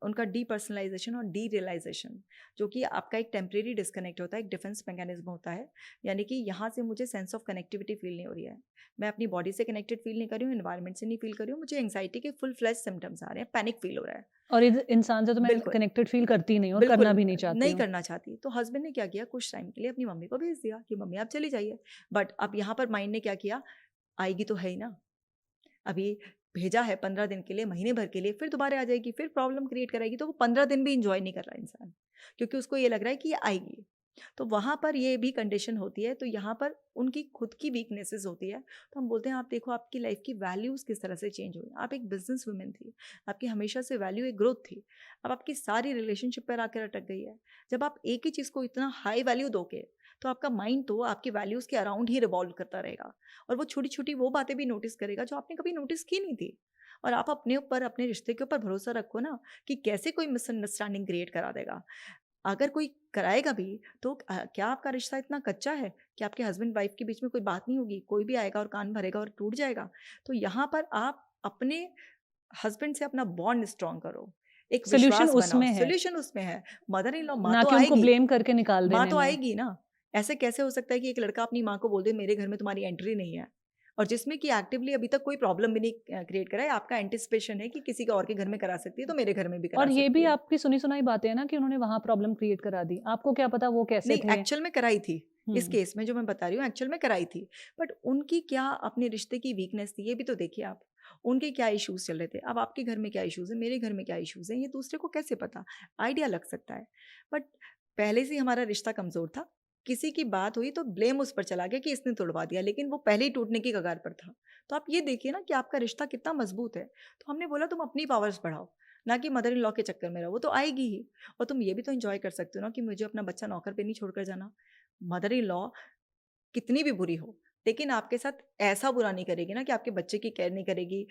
Speaker 1: उनका डीपर्सनलाइजेशन और डी रियलाइजेशन, जो कि आपका एक टेम्परेरी डिस्कनेक्ट होता है, एक डिफेंस मैकेनिज्म होता है। यानी कि यहाँ से मुझे सेंस ऑफ कनेक्टिविटी फील नहीं हो रही है, मैं अपनी बॉडी से कनेक्टेड फील नहीं कर रही हूँ, एनवायरनमेंट से नहीं फील कर रही हूँ, मुझे एंग्जाइटी के फुल फ्लैश सिम्टम्स आ रहे हैं, पैनिक फील हो रहा है।
Speaker 2: और इस इंसान से तो मैं
Speaker 1: बिल्कुल,
Speaker 2: कनेक्टेड फील करती नहीं हूँ और
Speaker 1: बिल्कुल
Speaker 2: करना भी नहीं चाहती
Speaker 1: नहीं
Speaker 2: हूँ।
Speaker 1: करना चाहती। तो हस्बैंड ने क्या किया, कुछ टाइम के लिए अपनी मम्मी को भेज दिया कि मम्मी आप चली जाइए। बट अब यहाँ पर माइंड ने क्या किया, आएगी तो है ही ना, अभी भेजा है 15 दिन के लिए, महीने भर के लिए, फिर दोबारा आ जाएगी, फिर प्रॉब्लम क्रिएट कराएगी। तो वो 15 दिन भी इंजॉय नहीं कर रहा इंसान, क्योंकि उसको ये लग रहा है कि ये आएगी। तो वहाँ पर ये भी कंडीशन होती है। तो यहाँ पर उनकी खुद की वीकनेसेस होती है। तो हम बोलते हैं आप देखो आपकी लाइफ की वैल्यूज़ किस तरह से चेंज हुई। आप एक बिजनेस वुमेन थी, आपकी हमेशा से वैल्यू एक ग्रोथ थी। अब आपकी सारी रिलेशनशिप पर आकर अटक गई है। जब आप एक ही चीज़ को इतना हाई वैल्यू दोगे तो आपका माइंड तो आपकी वैल्यूज़ के अराउंड ही रिवॉल्व करता रहेगा और वो छोटी छोटी वो बातें भी नोटिस करेगा जो आपने कभी नोटिस की नहीं थी। और आप अपने ऊपर, अपने रिश्ते के ऊपर भरोसा रखो ना कि कैसे कोई मिसअंडरस्टैंडिंग क्रिएट करा देगा। अगर कोई कराएगा भी तो क्या आपका रिश्ता इतना कच्चा है कि आपके हस्बैंड वाइफ के बीच में कोई बात नहीं होगी, कोई भी आएगा और कान भरेगा और टूट जाएगा। तो यहाँ पर आप अपने हस्बैंड से अपना बॉन्ड स्ट्रॉन्ग करो, एक
Speaker 2: सॉल्यूशन
Speaker 1: विश्वास बनाओ।
Speaker 2: उसमें है,
Speaker 1: सोल्यूशन उसमें है। मदर इन लॉ, माँ
Speaker 2: ना
Speaker 1: तो
Speaker 2: कि उनको
Speaker 1: आएगी,
Speaker 2: ब्लेम करके निकाल
Speaker 1: माँ
Speaker 2: देने
Speaker 1: तो
Speaker 2: में।
Speaker 1: आएगी ना। ऐसे कैसे हो सकता है कि एक लड़का अपनी माँ को बोल दे मेरे घर में तुम्हारी एंट्री नहीं है, और जिसमें कि एक्टिवली अभी तक कोई प्रॉब्लम भी नहीं क्रिएट करा है। आपका एंटिसिपेशन है कि किसी का और के घर में करा सकती है तो मेरे घर में भी करा
Speaker 2: और ये
Speaker 1: सकती
Speaker 2: भी
Speaker 1: है।
Speaker 2: आपकी सुनी-सुनाई बातें हैं ना कि उन्होंने वहाँ प्रॉब्लम क्रिएट करा दी। आपको क्या पता वो कैसे
Speaker 1: नहीं,
Speaker 2: थे?
Speaker 1: एक्चुअल में कराई थी। इस
Speaker 2: हुँ।
Speaker 1: केस में जो मैं बता रही हूँ एक्चुअल में कराई थी। बट उनकी क्या अपने रिश्ते की वीकनेस थी, ये भी तो देखिए आप। उनके क्या इश्यूज़ चल रहे थे। अब आपके घर में क्या इश्यूज़ हैं, मेरे घर में क्या इश्यूज़ हैं, ये दूसरे को कैसे पता? आइडिया लग सकता है। बट पहले से ही हमारा रिश्ता कमज़ोर था। किसी की बात हुई तो ब्लेम उस पर चला गया कि इसने तोड़वा दिया, लेकिन वो पहले ही टूटने की कगार पर था। तो आप ये देखिए ना कि आपका रिश्ता कितना मज़बूत है। तो हमने बोला तुम अपनी पावर्स बढ़ाओ, ना कि मदर इन लॉ के चक्कर में रहो। वो तो आएगी ही। और तुम ये भी तो एन्जॉय कर सकते हो ना कि मुझे अपना बच्चा नौकर पे नहीं छोड़कर जाना। मदर इन लॉ कितनी भी बुरी हो, लेकिन आपके साथ ऐसा बुरा नहीं करेगी ना कि आपके बच्चे की केयर नहीं करेगी।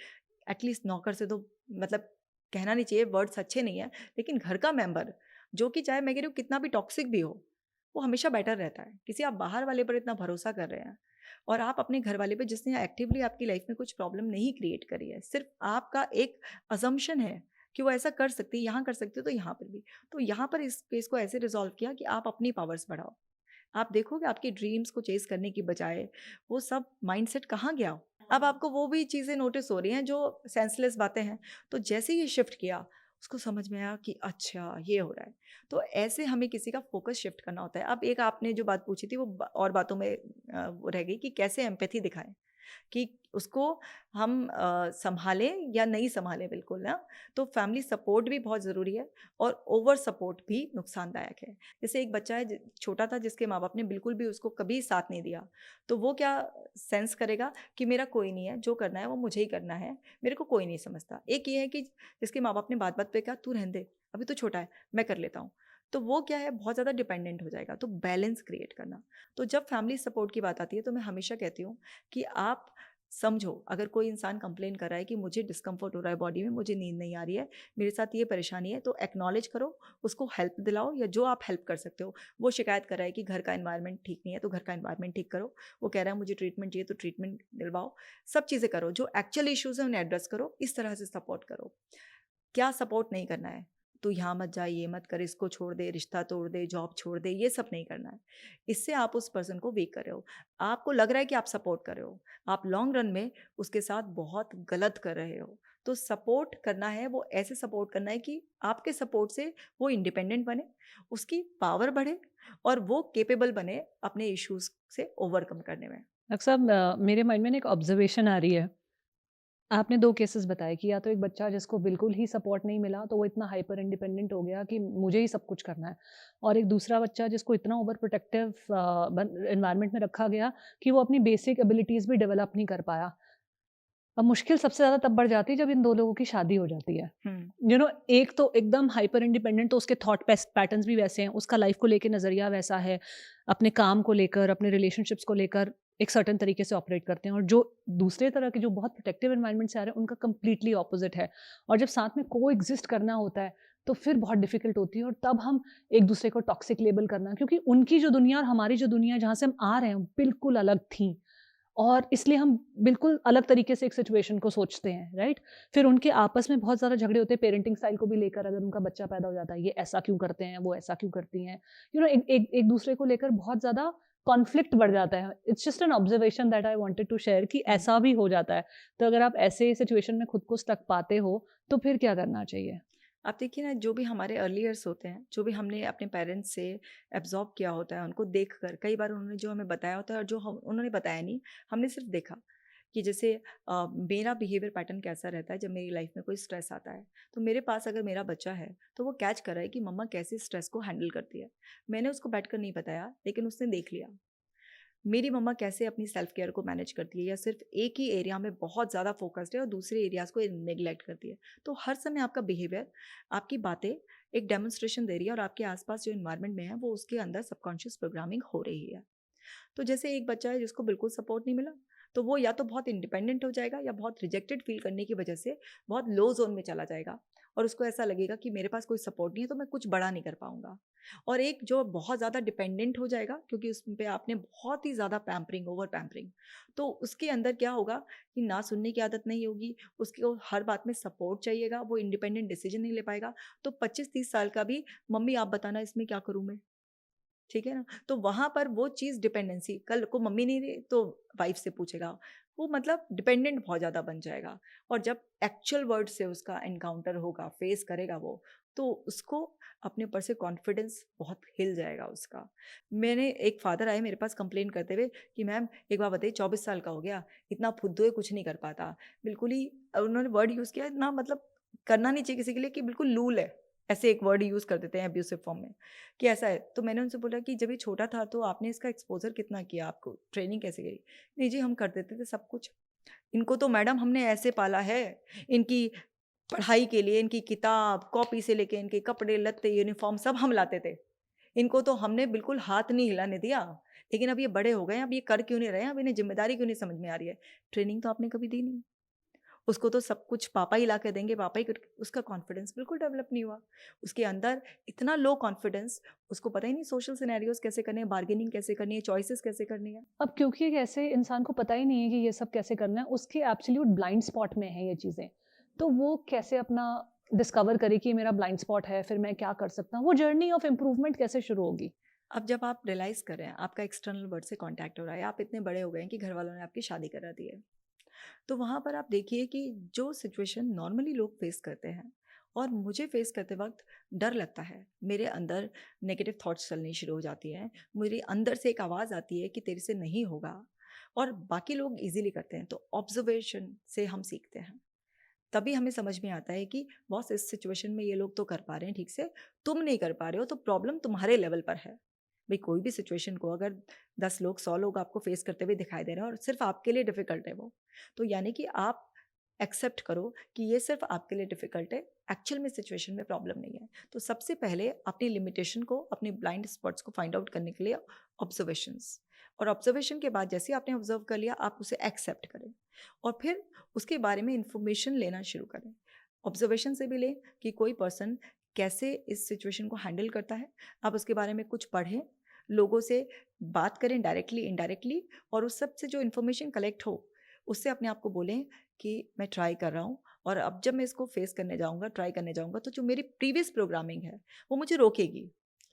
Speaker 1: एटलीस्ट नौकर से तो, मतलब कहना नहीं चाहिए, वर्ड्स अच्छे नहीं है, लेकिन घर का मेंबर जो कि चाहे मैं कह रही हूँ कितना भी टॉक्सिक भी हो, वो हमेशा बेटर रहता है। किसी आप बाहर वाले पर इतना भरोसा कर रहे हैं और आप अपने घर वाले पे, जिसने एक्टिवली आपकी लाइफ में कुछ प्रॉब्लम नहीं क्रिएट करी है, सिर्फ आपका एक अजम्पशन है कि वो ऐसा कर सकती है, यहाँ कर सकती है तो यहाँ पर भी। तो यहाँ पर इस केस को ऐसे रिजॉल्व किया कि आप अपनी पावर्स बढ़ाओ। आप देखोगे आपके ड्रीम्स को चेस करने की बजाय वो सब माइंडसेट कहाँ गया। अब आपको वो भी चीज़ें नोटिस हो रही हैं जो सेंसलेस बातें हैं। तो जैसे ही शिफ्ट किया, उसको समझ में आया कि अच्छा ये हो रहा है। तो ऐसे हमें किसी का फोकस शिफ्ट करना होता है। अब एक आपने जो बात पूछी थी वो और बातों में वो रह गई कि कैसे एम्पैथी दिखाएं, कि उसको हम सँभालें या नहीं सँभालें, बिल्कुल ना। तो फैमिली सपोर्ट भी बहुत ज़रूरी है और ओवर सपोर्ट भी नुकसानदायक है। जैसे एक बच्चा है छोटा था जिसके माँ बाप ने बिल्कुल भी उसको कभी साथ नहीं दिया, तो वो क्या सेंस करेगा कि मेरा कोई नहीं है, जो करना है वो मुझे ही करना है, मेरे को कोई नहीं समझता। एक ये है कि जिसके माँ बाप ने बात बात पे कहा तू रहने दे, अभी तो छोटा है, मैं कर लेता हूँ, तो वो क्या है, बहुत ज़्यादा डिपेंडेंट हो जाएगा। तो बैलेंस क्रिएट करना। तो जब फैमिली सपोर्ट की बात आती है तो मैं हमेशा कहती हूँ कि आप समझो, अगर कोई इंसान कंप्लेन कर रहा है कि मुझे डिस्कम्फर्ट हो रहा है बॉडी में, मुझे नींद नहीं आ रही है, मेरे साथ ये परेशानी है, तो एक्नॉलेज करो, उसको हेल्प दिलाओ, या जो आप हेल्प कर सकते हो। वो शिकायत कर रहा है कि घर का एनवायरनमेंट ठीक नहीं है, तो घर का एनवायरनमेंट ठीक करो। वो कह रहा है मुझे ट्रीटमेंट चाहिए, तो ट्रीटमेंट दिलवाओ। सब चीज़ें करो, जो एक्चुअल इश्यूज़ हैं उन्हें एड्रेस करो, इस तरह से सपोर्ट करो। क्या सपोर्ट नहीं करना है, तू यहाँ मत जा, ये मत कर, इसको छोड़ दे, रिश्ता तोड़ दे, जॉब छोड़ दे, ये सब नहीं करना है। इससे आप उस पर्सन को वीक कर रहे हो। आपको लग रहा है कि आप सपोर्ट कर रहे हो, आप लॉन्ग रन में उसके साथ बहुत गलत कर रहे हो। तो सपोर्ट करना है, वो ऐसे सपोर्ट करना है कि आपके सपोर्ट से वो इंडिपेंडेंट बने, उसकी पावर बढ़े, और वो केपेबल बने अपने इश्यूज से ओवरकम करने में।
Speaker 2: डॉक्टर साहब, मेरे माइंड में ना एक ऑब्जर्वेशन आ रही है। आपने 2 केसेस बताए कि या तो एक बच्चा जिसको बिल्कुल ही सपोर्ट नहीं मिला, तो वो इतना हाइपर इंडिपेंडेंट हो गया कि मुझे ही सब कुछ करना है, और एक दूसरा बच्चा जिसको इतना ओवर प्रोटेक्टिव एनवायरनमेंट में रखा गया कि वो अपनी बेसिक एबिलिटीज़ भी डेवलप नहीं कर पाया। अब मुश्किल सबसे ज़्यादा तब बढ़ जाती है जब इन 2 लोगों की शादी हो जाती है।
Speaker 1: हम्म।
Speaker 2: एक तो एकदम हाइपर इंडिपेंडेंट, तो उसके थॉट पैटर्न्स भी वैसे हैं, उसका लाइफ को लेके नज़रिया वैसा है, अपने काम को लेकर, अपने रिलेशनशिप्स को लेकर एक सर्टेन तरीके से ऑपरेट करते हैं, और जो दूसरे तरह के जो बहुत प्रोटेक्टिव एनवायरनमेंट से आ रहे हैं, उनका कंप्लीटली ऑपोजिट है। और जब साथ में कोएग्जिस्ट करना होता है, तो फिर बहुत डिफ़िकल्ट होती है, और तब हम एक दूसरे को टॉक्सिक लेबल करना, क्योंकि उनकी जो दुनिया और हमारी जो दुनिया जहाँ से हम आ रहे हैं, बिल्कुल अलग थी। और इसलिए हम बिल्कुल अलग तरीके से एक सिचुएशन को सोचते हैं, राइट? फिर उनके आपस में बहुत ज़्यादा झगड़े होते हैं पेरेंटिंग स्टाइल को भी लेकर। अगर उनका बच्चा पैदा हो जाता है, ये ऐसा क्यों करते हैं, वो ऐसा क्यों करती हैं? एक दूसरे को लेकर बहुत ज़्यादा कॉन्फ्लिक्ट बढ़ जाता है। It's just an observation that I wanted to share कि ऐसा भी हो जाता है। तो अगर आप ऐसे सिचुएशन में खुद को स्टक पाते हो, तो फिर क्या करना चाहिए?
Speaker 1: आप देखिए ना, जो भी हमारे अर्लियर्स होते हैं, जो भी हमने अपने पेरेंट्स से एब्जॉर्ब किया होता है, उनको देख कर, कई बार उन्होंने जो हमें बताया होता है और जो हम उन्होंने बताया नहीं, हमने सिर्फ देखा कि जैसे मेरा बिहेवियर पैटर्न कैसा रहता है जब मेरी लाइफ में कोई स्ट्रेस आता है। तो मेरे पास अगर मेरा बच्चा है, तो वो कैच कर रहा है कि मम्मा कैसे स्ट्रेस को हैंडल करती है। मैंने उसको बैठकर नहीं बताया, लेकिन उसने देख लिया मेरी मम्मा कैसे अपनी सेल्फ केयर को मैनेज करती है, या सिर्फ एक ही एरिया में बहुत ज़्यादा फोकस्ड है और दूसरे एरियाज को नेग्लेक्ट करती है। तो हर समय आपका बिहेवियर, आपकी बातें एक डेमोन्स्ट्रेशन दे रही है, और आपके आसपास जो इन्वायरमेंट में है वो उसके अंदर सबकॉन्शियस प्रोग्रामिंग हो रही है। तो जैसे एक बच्चा है जिसको बिल्कुल सपोर्ट नहीं मिला, तो वो या तो बहुत इंडिपेंडेंट हो जाएगा, या बहुत रिजेक्टेड फील करने की वजह से बहुत लो जोन में चला जाएगा, और उसको ऐसा लगेगा कि मेरे पास कोई सपोर्ट नहीं है, तो मैं कुछ बड़ा नहीं कर पाऊंगा। और एक जो बहुत ज़्यादा डिपेंडेंट हो जाएगा, क्योंकि उस पे आपने बहुत ही ज़्यादा पैम्परिंग, ओवर पैम्परिंग, तो उसके अंदर क्या होगा कि ना सुनने की आदत नहीं होगी, उसको हर बात में सपोर्ट चाहिएगा, वो इंडिपेंडेंट डिसीजन नहीं ले पाएगा। तो 25-30 साल का भी, मम्मी आप बताना इसमें क्या करूँ मैं, ठीक है ना? तो वहाँ पर वो चीज़ डिपेंडेंसी, कल को मम्मी नहीं रही तो वाइफ से पूछेगा। वो मतलब डिपेंडेंट बहुत ज़्यादा बन जाएगा, और जब एक्चुअल वर्ड से उसका एनकाउंटर होगा, फेस करेगा वो, तो उसको अपने ऊपर से कॉन्फिडेंस बहुत हिल जाएगा उसका। मैंने एक फादर आए मेरे पास कंप्लेन करते हुए कि मैम एक बात बताइए, 24 साल का हो गया, इतना फुद्दू है, कुछ नहीं कर पाता। बिल्कुल ही उन्होंने वर्ड यूज़ किया, इतना मतलब करना नहीं चाहिए किसी के लिए, कि बिल्कुल लूल है। ऐसे एक वर्ड यूज़ कर देते हैं अब्यूसिव फॉर्म में। कि ऐसा है। तो मैंने उनसे बोला कि जब ये छोटा था तो आपने इसका एक्सपोज़र कितना किया, आपको ट्रेनिंग कैसे करी? नहीं जी, हम कर देते थे सब कुछ। इनको तो मैडम हमने ऐसे पाला है, इनकी पढ़ाई के लिए इनकी किताब, कॉपी से लेके इनके कपड़े, लत्ते, यूनिफ़ॉर्म सब हम लाते थे। इनको तो हमने बिल्कुल हाथ नहीं हिलाने दिया। लेकिन अब ये बड़े हो गए हैं, अब ये कर क्यों नहीं रहे हैं, अब इन्हें ज़िम्मेदारी क्यों नहीं समझ में आ रही है? ट्रेनिंग तो आपने कभी दी नहीं। उसको तो सब कुछ पापा ही ला के देंगे, पापा ही करके, उसका कॉन्फिडेंस बिल्कुल डेवलप नहीं हुआ। उसके अंदर इतना लो कॉन्फिडेंस, उसको पता ही नहीं सोशल सिनेरियोज़ कैसे करने हैं, बार्गेनिंग कैसे करनी है, चॉइसेस कैसे करनी है।
Speaker 2: अब क्योंकि एक ऐसे इंसान को पता ही नहीं है कि ये सब कैसे करना है, उसके एब्सोल्यूट ब्लाइंड स्पॉट में है ये चीज़ें। तो वो कैसे अपना डिस्कवर करे कि ये मेरा ब्लाइंड स्पॉट है, फिर मैं क्या कर सकता हूँ? वो जर्नी ऑफ इम्प्रूवमेंट कैसे शुरू होगी?
Speaker 1: अब जब आप रियलाइज़ कर रहे हैं, आपका एक्सटर्नल वर्ल्ड से कॉन्टैक्ट हो रहा है, आप इतने बड़े हो गए हैं कि घर वालों ने आपकी शादी करा दी है। तो वहाँ पर आप देखिए कि जो सिचुएशन नॉर्मली लोग फेस करते हैं, और मुझे फेस करते वक्त डर लगता है, मेरे अंदर नेगेटिव थॉट्स चलनी शुरू हो जाती हैं, मेरे अंदर से एक आवाज़ आती है कि तेरे से नहीं होगा, और बाकी लोग इजीली करते हैं। तो ऑब्जर्वेशन से हम सीखते हैं, तभी हमें समझ में आता है कि बॉस इस सिचुएशन में ये लोग तो कर पा रहे हैं ठीक से, तुम नहीं कर पा रहे हो, तो प्रॉब्लम तुम्हारे लेवल पर है। भाई कोई भी सिचुएशन को अगर 10 लोग 100 लोग आपको फेस करते हुए दिखाई दे रहे हैं, और सिर्फ आपके लिए डिफिकल्ट है वो, तो यानी कि आप एक्सेप्ट करो कि ये सिर्फ आपके लिए डिफिकल्ट है, एक्चुअल में सिचुएशन में प्रॉब्लम नहीं है। तो सबसे पहले अपनी लिमिटेशन को, अपनी ब्लाइंड स्पॉट्स को फाइंड आउट करने के लिए ऑब्जर्वेशंस, और ऑब्जर्वेशन के बाद जैसे ही आपने ऑब्जर्व कर लिया, आप उसे एक्सेप्ट करें और फिर उसके बारे में इंफॉर्मेशन लेना शुरू करें। ऑब्जर्वेशन से भी लें कि कोई पर्सन कैसे इस सिचुएशन को हैंडल करता है। आप उसके बारे में कुछ पढ़ें, लोगों से बात करें डायरेक्टली इनडायरेक्टली, और उस सब से जो इन्फॉर्मेशन कलेक्ट हो उससे अपने आप को बोलें कि मैं ट्राई कर रहा हूँ, और अब जब मैं इसको फेस करने जाऊँगा, ट्राई करने जाऊँगा, तो जो मेरी प्रीवियस प्रोग्रामिंग है वो मुझे रोकेगी।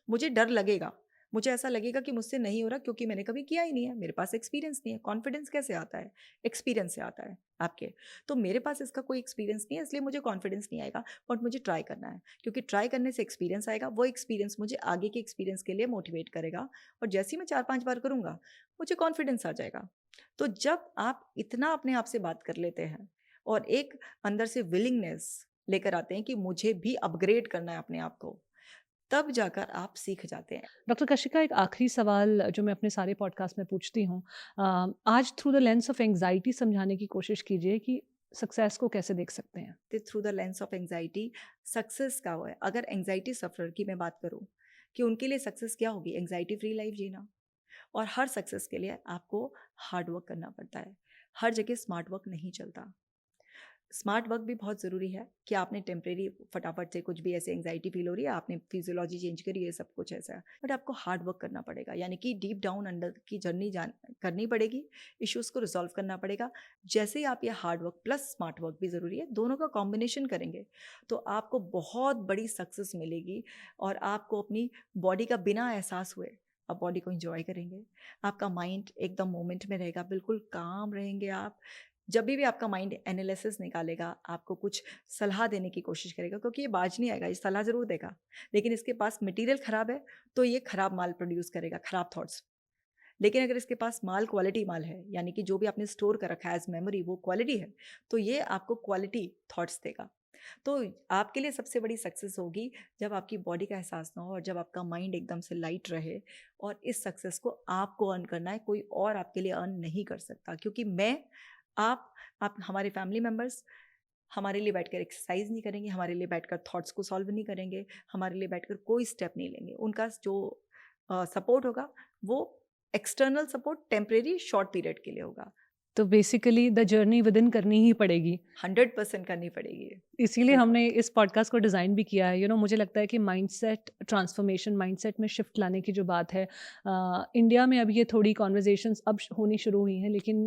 Speaker 1: मुझे डर लगेगा, मुझे ऐसा लगेगा कि मुझसे नहीं हो रहा क्योंकि मैंने कभी किया ही नहीं है, मेरे पास एक्सपीरियंस नहीं है। कॉन्फिडेंस कैसे आता है? एक्सपीरियंस से आता है आपके। तो मेरे पास इसका कोई एक्सपीरियंस नहीं है, इसलिए मुझे कॉन्फिडेंस नहीं आएगा, बट मुझे ट्राई करना है, क्योंकि ट्राई करने से एक्सपीरियंस आएगा। वो एक्सपीरियंस मुझे आगे के एक्सपीरियंस के लिए मोटिवेट करेगा, और जैसे ही मैं 4-5 बार करूँगा, मुझे कॉन्फिडेंस आ जाएगा। तो जब आप इतना अपने आप से बात कर लेते हैं और एक अंदर से विलिंगनेस लेकर आते हैं कि मुझे भी अपग्रेड करना है अपने आप को, तब जाकर आप सीख जाते हैं।
Speaker 2: डॉक्टर कशिका, एक आखिरी सवाल जो मैं अपने सारे पॉडकास्ट में पूछती हूँ, आज through the lens of anxiety समझाने की कोशिश कीजिए कि सक्सेस को कैसे देख सकते हैं।
Speaker 1: Through the lens of anxiety success क्या हुआ है? अगर एंग्जाइटी सफरर की मैं बात करूं कि उनके लिए सक्सेस क्या होगी? एंग्जाइटी फ्री लाइफ जीना। और हर सक्सेस के लिए आपको हार्ड वर्क करना पड़ता है। हर जगह स्मार्ट वर्क नहीं चलता। स्मार्ट वर्क भी बहुत ज़रूरी है कि आपने टेम्परेरी फटाफट से कुछ भी ऐसे एंग्जाइटी फील हो रही है, आपने फिजियोलॉजी चेंज करी है, सब कुछ ऐसा है, बट आपको हार्ड वर्क करना पड़ेगा, यानी कि डीप डाउन अंडर की जर्नी जान करनी पड़ेगी, इश्यूज़ को रिजॉल्व करना पड़ेगा। जैसे ही आप ये hard work plus smart work भी ज़रूरी है, दोनों का कॉम्बिनेशन करेंगे तो आपको बहुत बड़ी सक्सेस मिलेगी, और आपको अपनी बॉडी का बिना एहसास हुए आप बॉडी को एंजॉय करेंगे। आपका माइंड एकदम मोमेंट में रहेगा, बिल्कुल काम रहेंगे आप। जब भी आपका माइंड एनालिसिस निकालेगा, आपको कुछ सलाह देने की कोशिश करेगा, क्योंकि ये बाज नहीं आएगा, ये सलाह ज़रूर देगा, लेकिन इसके पास मटेरियल ख़राब है तो ये ख़राब माल प्रोड्यूस करेगा, ख़राब थॉट्स। लेकिन अगर इसके पास माल क्वालिटी माल है, यानी कि जो भी आपने स्टोर कर रखा है एज मेमोरी वो क्वालिटी है, तो ये आपको क्वालिटी थॉट्स देगा। तो आपके लिए सबसे बड़ी सक्सेस होगी जब आपकी बॉडी का एहसास ना हो और जब आपका माइंड एकदम से लाइट रहे, और इस सक्सेस को आपको अर्न करना है, कोई और आपके लिए अर्न नहीं कर सकता। क्योंकि आप हमारे फैमिली मेम्बर्स हमारे लिए बैठकर एक्सरसाइज नहीं करेंगे, हमारे लिए बैठकर थॉट्स को सॉल्व नहीं करेंगे, हमारे लिए बैठकर कोई स्टेप नहीं लेंगे। उनका जो सपोर्ट होगा वो external support, temporary short period के लिए होगा।
Speaker 2: तो बेसिकली द जर्नी विद इन करनी ही पड़ेगी।
Speaker 1: 100% करनी पड़ेगी।
Speaker 2: इसीलिए
Speaker 1: बिल्कुल।
Speaker 2: हमने इस पॉडकास्ट को डिज़ाइन भी किया है। मुझे लगता है कि माइंडसेट ट्रांसफॉर्मेशन, माइंडसेट में शिफ्ट लाने की जो बात है, इंडिया में अब ये थोड़ी कॉन्वर्जेशंस अब होनी शुरू हुई हैं, लेकिन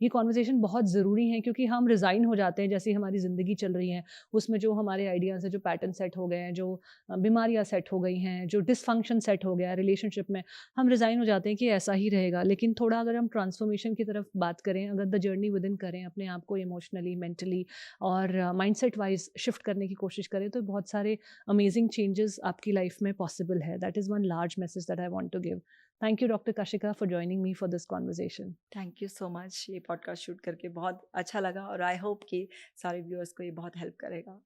Speaker 2: ये कॉन्वर्जेशन बहुत ज़रूरी हैं, क्योंकि हम रिज़ाइन हो जाते हैं जैसी हमारी ज़िंदगी चल रही है, उसमें जो हमारे आइडियाज़ हैं, जो पैटर्न सेट हो गए हैं, जो बीमारियाँ सेट हो गई हैं, जो डिसफंक्शन सेट हो गया है रिलेशनशिप में, हम रिज़ाइन हो जाते हैं कि ऐसा ही रहेगा। लेकिन थोड़ा अगर हम ट्रांसफॉर्मेशन की तरफ बात करें, अगर द जर्नी विद इन करें, अपने आप को इमोशनली, मेंटली और माइंडसेट वाइज शिफ्ट करने की कोशिश करें, तो बहुत सारे अमेजिंग चेंजेस आपकी लाइफ में पॉसिबल है। That is one large message that I want to give. Thank you doctor Kashika for joining me for this conversation.
Speaker 1: Thank you so much. ये पॉडकास्ट शूट करके बहुत अच्छा लगा, और आई होप कि सारे व्यूअर्स को ये बहुत हेल्प करेगा।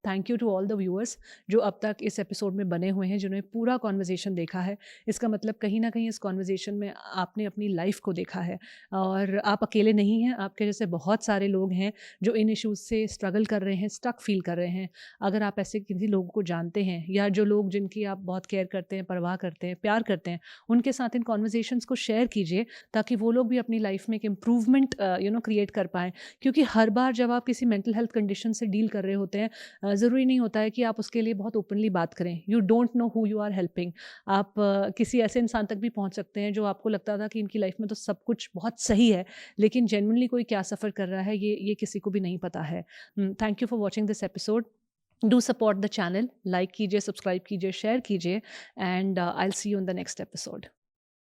Speaker 2: Thank you to all the viewers जो अब तक इस एपिसोड में बने हुए हैं, जिन्होंने पूरा कॉन्वर्जेशन देखा है। इसका मतलब कहीं ना कहीं इस कॉन्वर्जेशन में आपने अपनी लाइफ को देखा है, और आप अकेले नहीं हैं। आपके जैसे बहुत सारे लोग हैं जो इन इश्यूज़ से स्ट्रगल कर रहे हैं, स्टक फील कर रहे हैं। अगर आप ऐसे किसी लोगों को जानते हैं, या जो लोग जिनकी आप बहुत केयर करते हैं, परवाह करते हैं, प्यार करते हैं, उनके साथ इन कॉन्वर्जेशंस को शेयर कीजिए, ताकि वो लोग भी अपनी लाइफ में एक इम्प्रूवमेंट क्रिएट कर पाएँ। क्योंकि हर बार जब आप किसी मेंटल हेल्थ कंडीशन से डील कर रहे होते हैं, ज़रूरी नहीं होता है कि आप उसके लिए बहुत ओपनली बात करें। You don't know who you are helping. आप किसी ऐसे इंसान तक भी पहुंच सकते हैं जो आपको लगता था कि इनकी लाइफ में तो सब कुछ बहुत सही है, लेकिन जेन्युइनली कोई क्या सफ़र कर रहा है ये किसी को भी नहीं पता है। Thank you for watching this episode. Do support the channel, like कीजिए, सब्सक्राइब कीजिए, शेयर कीजिए, and I will see you in the next episode.